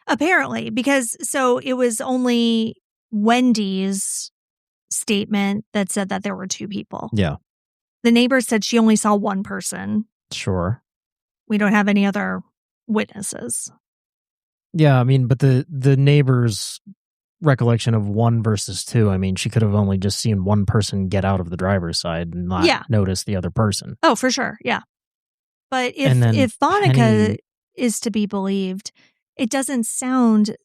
Apparently, because it was only Wendy's statement that said that there were 2 people. Yeah. The neighbor said she only saw one person. Sure. We don't have any other witnesses. Yeah, I mean, but the neighbor's recollection of 1 versus 2, I mean, she could have only just seen one person get out of the driver's side and not notice the other person. Oh, for sure, yeah. But if Vonica is to be believed, it doesn't sound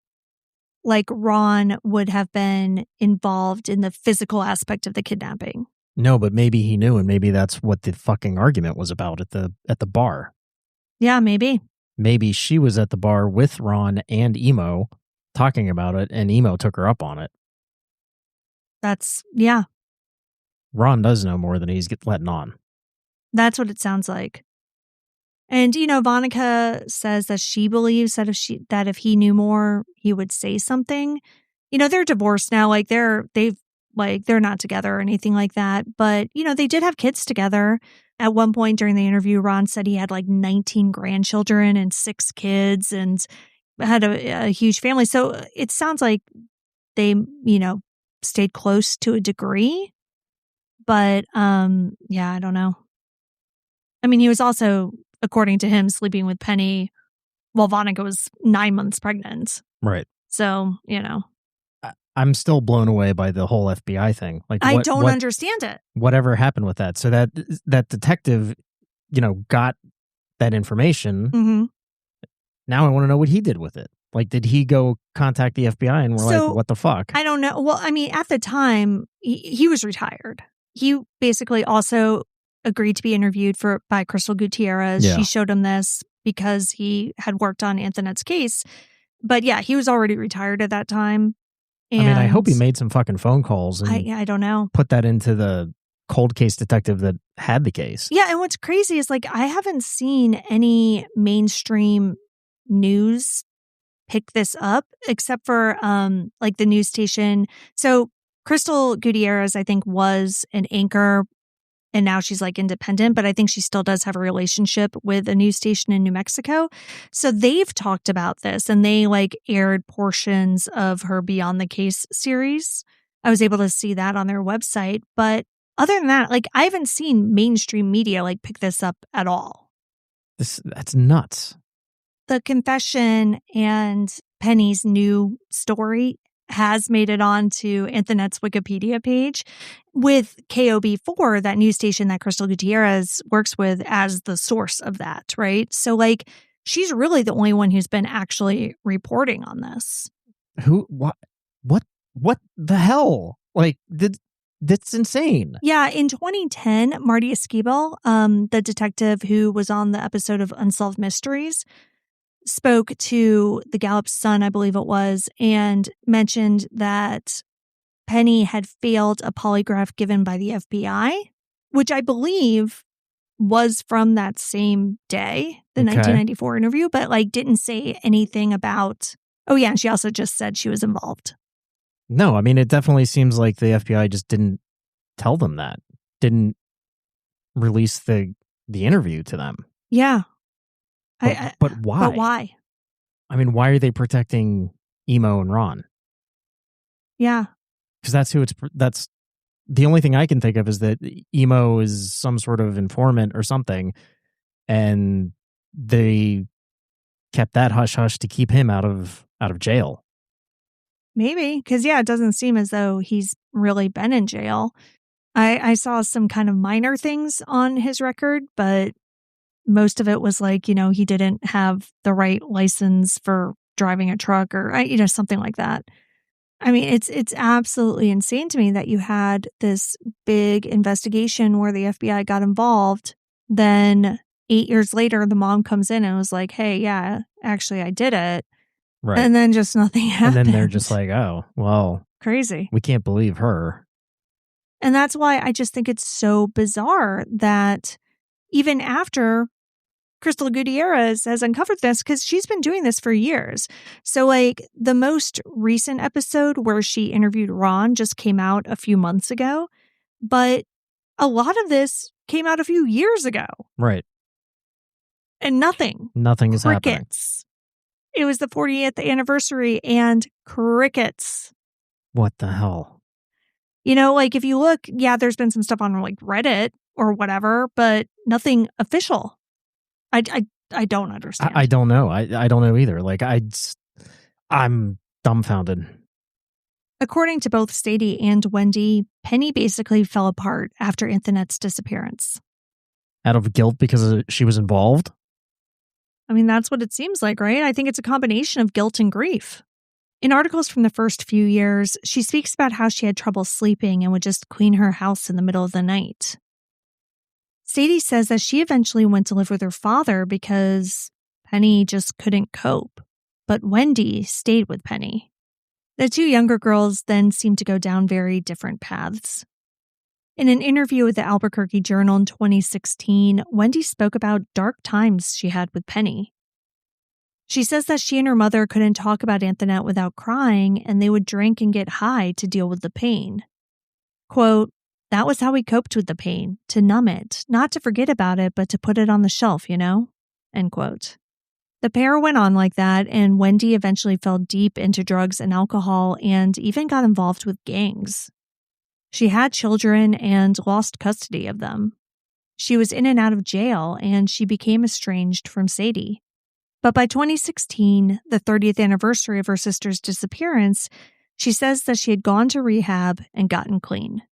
like Ron would have been involved in the physical aspect of the kidnapping. No, but maybe he knew, and maybe that's what the fucking argument was about at the bar. Yeah, maybe. Maybe she was at the bar with Ron and Emo talking about it, and Emo took her up on it. Yeah. Ron does know more than he's letting on. That's what it sounds like. And, Vonica says that she believes that if he knew more, he would say something. They're divorced now. They're not together or anything like that. But, they did have kids together. At one point during the interview, Ron said he had 19 grandchildren and 6 kids and had a huge family. So it sounds like they, stayed close to a degree. But, I don't know. I mean, he was also, according to him, sleeping with Penny while Vonica was 9 months pregnant. Right. So, I'm still blown away by the whole FBI thing. I don't understand it. Whatever happened with that? So that detective, got that information. Mm-hmm. Now I want to know what he did with it. Did he go contact the FBI and we're what the fuck? I don't know. Well, I mean, at the time, he was retired. He basically also agreed to be interviewed by Crystal Gutierrez. Yeah. She showed him this because he had worked on Anthonette's case. But yeah, he was already retired at that time. And I hope he made some fucking phone calls. And I don't know. Put that into the cold case detective that had the case. Yeah, and what's crazy is I haven't seen any mainstream news pick this up except for the news station. So Crystal Gutierrez, I think, was an anchor. And now she's independent, but I think she still does have a relationship with a news station in New Mexico. So they've talked about this and they aired portions of her Beyond the Case series. I was able to see that on their website. But other than that, I haven't seen mainstream media pick this up at all. That's nuts. The confession and Penny's new story has made it onto Anthonette's Wikipedia page with KOB4, that news station that Crystal Gutierrez works with, as the source of that, right? So she's really the only one who's been actually reporting on this. What the hell? That's insane. Yeah, in 2010, Marty Esquivel, the detective who was on the episode of Unsolved Mysteries, spoke to the Gallup Sun, I believe it was, and mentioned that Penny had failed a polygraph given by the FBI, which I believe was from that same day, the 1994 interview, but didn't say anything about, oh yeah, and she also just said she was involved. No, I mean, it definitely seems like the FBI just didn't tell them that. Didn't release the interview to them. Yeah. But why? But why? I mean, why are they protecting Emo and Ron? Yeah. Because that's the only thing I can think of is that Emo is some sort of informant or something, and they kept that hush-hush to keep him out of jail. Maybe. Because, yeah, it doesn't seem as though he's really been in jail. I saw some kind of minor things on his record, but most of it was like, he didn't have the right license for driving a truck or, something like that. I mean, it's absolutely insane to me that you had this big investigation where the FBI got involved. Then 8 years later, the mom comes in and was like, hey, yeah, actually, I did it. Right. And then just nothing happened. And then they're just like, oh, well. Crazy. We can't believe her. And that's why I just think it's so bizarre that even after Crystal Gutierrez has uncovered this, because she's been doing this for years. So, like, the most recent episode where she interviewed Ron just came out a few months ago. But a lot of this came out a few years ago. Right. And nothing. Nothing is happening. Crickets. It was the 40th anniversary and crickets. What the hell? Like, if you look, yeah, there's been some stuff on, like, Reddit or whatever, but nothing official. I don't understand. I don't know. I don't know either. Like, I'm dumbfounded. According to both Sadie and Wendy, Penny basically fell apart after Anthonette's disappearance. Out of guilt because she was involved? I mean, that's what it seems like, right? I think it's a combination of guilt and grief. In articles from the first few years, she speaks about how she had trouble sleeping and would just clean her house in the middle of the night. Sadie says that she eventually went to live with her father because Penny just couldn't cope, but Wendy stayed with Penny. The two younger girls then seemed to go down very different paths. In an interview with the Albuquerque Journal in 2016, Wendy spoke about dark times she had with Penny. She says that she and her mother couldn't talk about Anthonette without crying, and they would drink and get high to deal with the pain. Quote, that was how we coped with the pain, to numb it, not to forget about it, but to put it on the shelf, End quote. The pair went on like that, and Wendy eventually fell deep into drugs and alcohol and even got involved with gangs. She had children and lost custody of them. She was in and out of jail, and she became estranged from Sadie. But by 2016, the 30th anniversary of her sister's disappearance, she says that she had gone to rehab and gotten clean.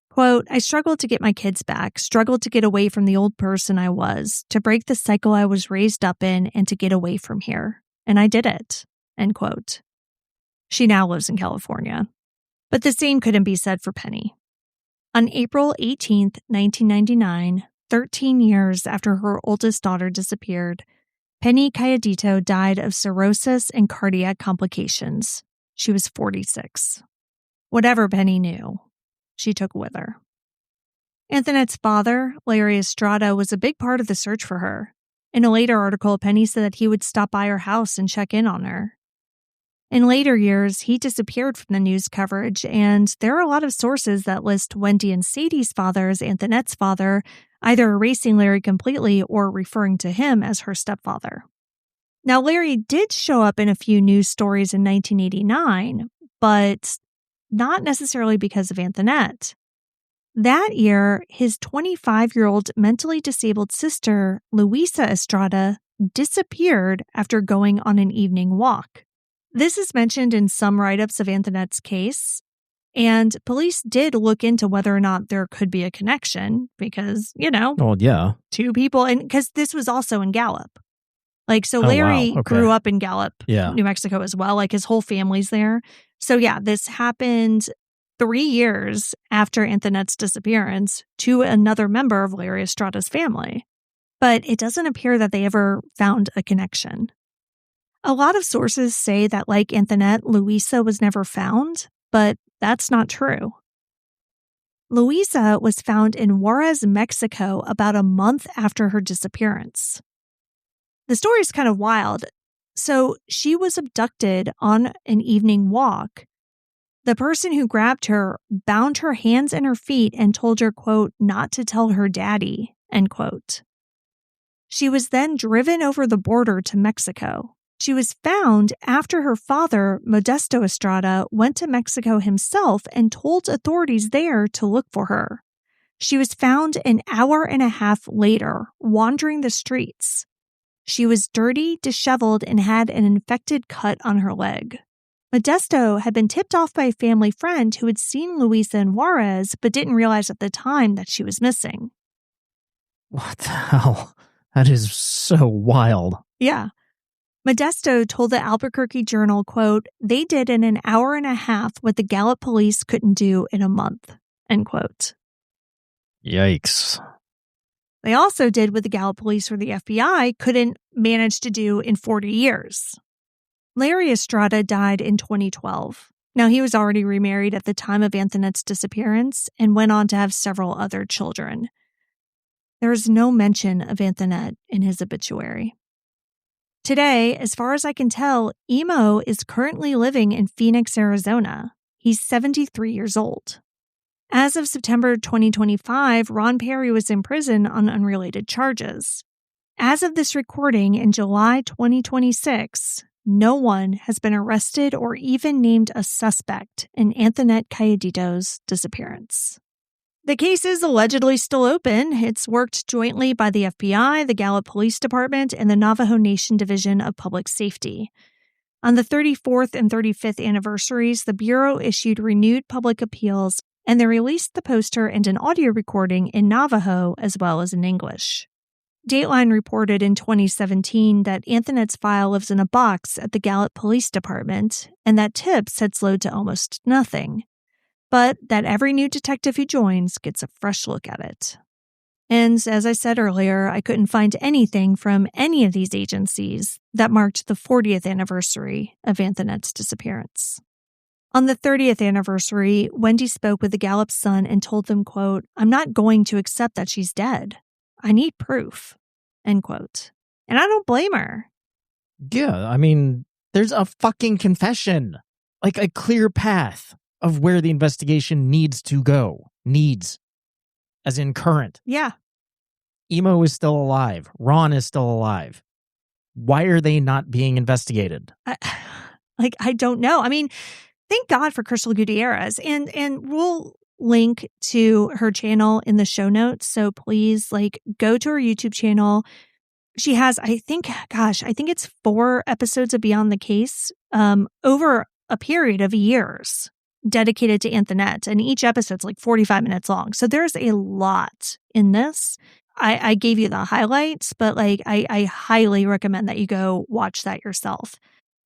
Quote, I struggled to get my kids back, struggled to get away from the old person I was, to break the cycle I was raised up in, and to get away from here. And I did it. End quote. She now lives in California. But the same couldn't be said for Penny. On April 18th, 1999, 13 years after her oldest daughter disappeared, Penny Cayedito died of cirrhosis and cardiac complications. She was 46. Whatever Penny knew, she took with her. Anthonette's father, Larry Estrada, was a big part of the search for her. In a later article, Penny said that he would stop by her house and check in on her. In later years, he disappeared from the news coverage, and there are a lot of sources that list Wendy and Sadie's father as Anthonette's father, either erasing Larry completely or referring to him as her stepfather. Now, Larry did show up in a few news stories in 1989, but not necessarily because of Anthonette. That year, his 25-year-old mentally disabled sister, Luisa Estrada, disappeared after going on an evening walk. This is mentioned in some write-ups of Anthonette's case, and police did look into whether or not there could be a connection because, Well, yeah. Two people, and because this was also in Gallup. Larry grew up in Gallup, New Mexico as well. Like, his whole family's there. So, yeah, this happened 3 years after Anthonette's disappearance to another member of Larry Estrada's family. But it doesn't appear that they ever found a connection. A lot of sources say that, like Anthonette, Luisa was never found, but that's not true. Luisa was found in Juarez, Mexico, about a month after her disappearance. The story's kind of wild. So she was abducted on an evening walk, The person who grabbed her bound her hands and her feet and told her, quote, not to tell her daddy, end quote. She was then driven over the border to Mexico. She was found after her father, Modesto Estrada, went to Mexico himself and told authorities there to look for her. She was found an hour and a half later, wandering the streets. She was dirty, disheveled, and had an infected cut on her leg. Modesto had been tipped off by a family friend who had seen Luisa and Juarez, but didn't realize at the time that she was missing. What the hell? That is so wild. Yeah. Modesto told the Albuquerque Journal, quote, they did in an hour and a half what the Gallup police couldn't do in a month, end quote. Yikes. They also did what the Gallup police or the FBI couldn't manage to do in 40 years. Larry Estrada died in 2012. Now, he was already remarried at the time of Anthonette's disappearance and went on to have several other children. There is no mention of Anthonette in his obituary. Today, as far as I can tell, Emo is currently living in Phoenix, Arizona. He's 73 years old. As of September 2025, Ron Perry was in prison on unrelated charges. As of this recording in July 2026, no one has been arrested or even named a suspect in Anthonette Cayedito's disappearance. The case is allegedly still open. It's worked jointly by the FBI, the Gallup Police Department, and the Navajo Nation Division of Public Safety. On the 34th and 35th anniversaries, the Bureau issued renewed public appeals, and they released the poster and an audio recording in Navajo as well as in English. Dateline reported in 2017 that Anthonette's file lives in a box at the Gallup Police Department and that tips had slowed to almost nothing, but that every new detective who joins gets a fresh look at it. And as I said earlier, I couldn't find anything from any of these agencies that marked the 40th anniversary of Anthonette's disappearance. On the 30th anniversary, Wendy spoke with the Gallup's son and told them, quote, I'm not going to accept that she's dead. I need proof, end quote. And I don't blame her. Yeah, I mean, there's a fucking confession. Like a clear path of where the investigation needs to go. Needs. As in current. Yeah. Emo is still alive. Ron is still alive. Why are they not being investigated? I don't know. I mean, thank God for Crystal Gutierrez. And we'll link to her channel in the show notes. So please, go to her YouTube channel. She has, I think it's 4 episodes of Beyond the Case over a period of years dedicated to Anthonette. And each episode's 45 minutes long. So there's a lot in this. I gave you the highlights, but I highly recommend that you go watch that yourself.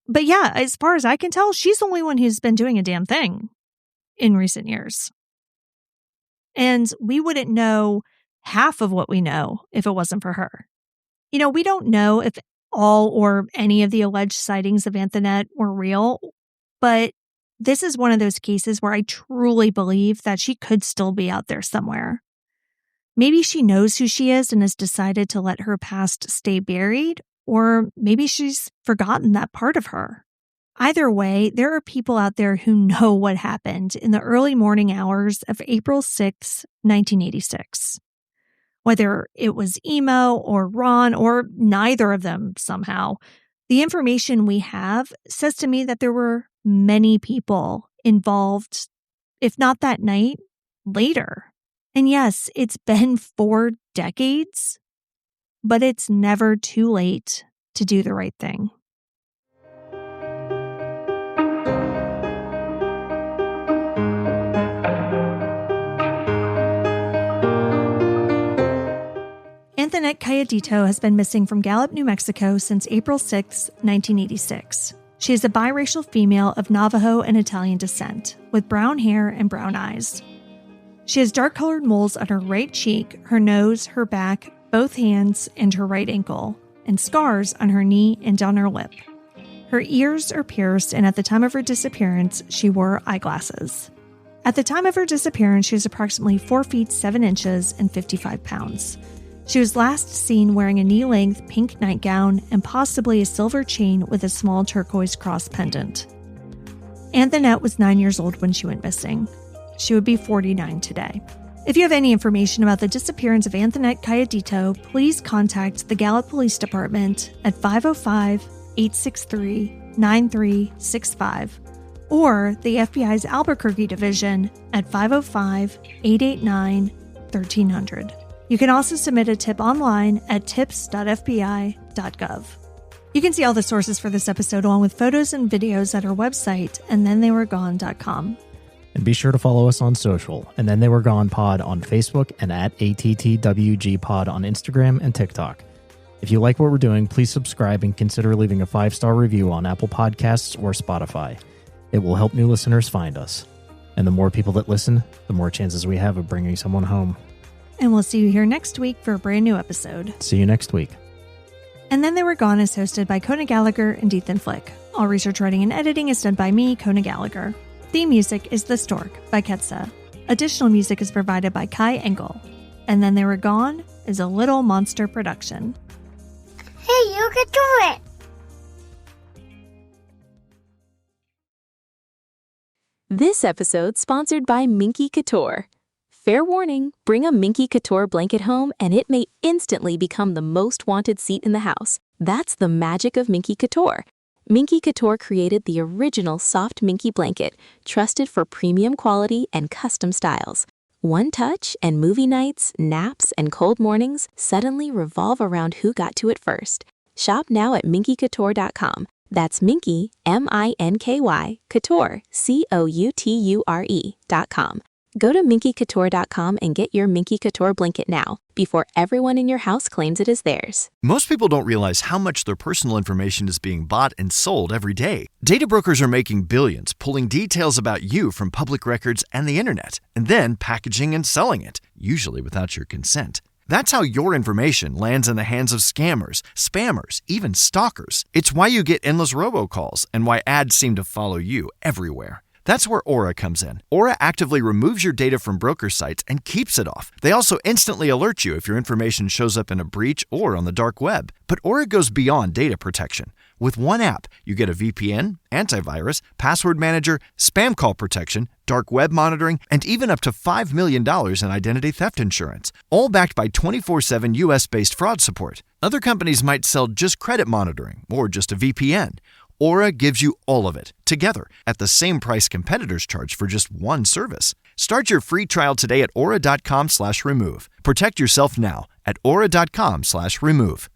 But yeah, as far as I can tell, she's the only one who's been doing a damn thing in recent years. And we wouldn't know half of what we know if it wasn't for her. You know, we don't know if all or any of the alleged sightings of Anthonette were real, but this is one of those cases where I truly believe that she could still be out there somewhere. Maybe she knows who she is and has decided to let her past stay buried, or maybe she's forgotten that part of her. Either way, there are people out there who know what happened in the early morning hours of April 6, 1986. Whether it was Emo or Ron or neither of them somehow, the information we have says to me that there were many people involved, if not that night, later. And yes, it's been 4 decades, but it's never too late to do the right thing. Anthonette Cayedito has been missing from Gallup, New Mexico since April 6, 1986. She is a biracial female of Navajo and Italian descent, with brown hair and brown eyes. She has dark-colored moles on her right cheek, her nose, her back, both hands, and her right ankle, and scars on her knee and on her lip. Her ears are pierced, and at the time of her disappearance, she wore eyeglasses. At the time of her disappearance, she was approximately 4 feet 7 inches and 55 pounds. She was last seen wearing a knee-length pink nightgown and possibly a silver chain with a small turquoise cross pendant. Anthonette was 9 years old when she went missing. She would be 49 today. If you have any information about the disappearance of Anthonette Cayedito, please contact the Gallup Police Department at 505-863-9365 or the FBI's Albuquerque division at 505-889-1300. You can also submit a tip online at tips.fbi.gov. You can see all the sources for this episode along with photos and videos at our website, andthentheyweregone.com. And be sure to follow us on social, and Then They Were Gone Pod on Facebook and at ATTWG Pod on Instagram and TikTok. If you like what we're doing, please subscribe and consider leaving a 5-star review on Apple Podcasts or Spotify. It will help new listeners find us. And the more people that listen, the more chances we have of bringing someone home. And we'll see you here next week for a brand new episode. See you next week. And Then They Were Gone is hosted by Kona Gallagher and Ethan Flick. All research, writing, and editing is done by me, Kona Gallagher. Theme music is The Stork by Ketsa. Additional music is provided by Kai Engel. And Then They Were Gone is a Little Monster production. Hey, you can do it! This episode sponsored by Minky Couture. Fair warning, bring a Minky Couture blanket home and it may instantly become the most wanted seat in the house. That's the magic of Minky Couture. Minky Couture created the original soft Minky blanket, trusted for premium quality and custom styles. One touch and movie nights, naps, and cold mornings suddenly revolve around who got to it first. Shop now at minkycouture.com. That's Minky, M-I-N-K-Y, Couture, C-O-U-T-U-R-E.com. Go to minkycouture.com and get your Minky Couture blanket now, before everyone in your house claims it is theirs. Most people don't realize how much their personal information is being bought and sold every day. Data brokers are making billions pulling details about you from public records and the internet, and then packaging and selling it, usually without your consent. That's how your information lands in the hands of scammers, spammers, even stalkers. It's why you get endless robocalls and why ads seem to follow you everywhere. That's where Aura comes in. Aura actively removes your data from broker sites and keeps it off. They also instantly alert you if your information shows up in a breach or on the dark web. But Aura goes beyond data protection. With one app, you get a VPN, antivirus, password manager, spam call protection, dark web monitoring, and even up to $5 million in identity theft insurance. All backed by 24/7 US-based fraud support. Other companies might sell just credit monitoring or just a VPN. Aura gives you all of it, together, at the same price competitors charge for just one service. Start your free trial today at aura.com/remove. Protect yourself now at aura.com/remove.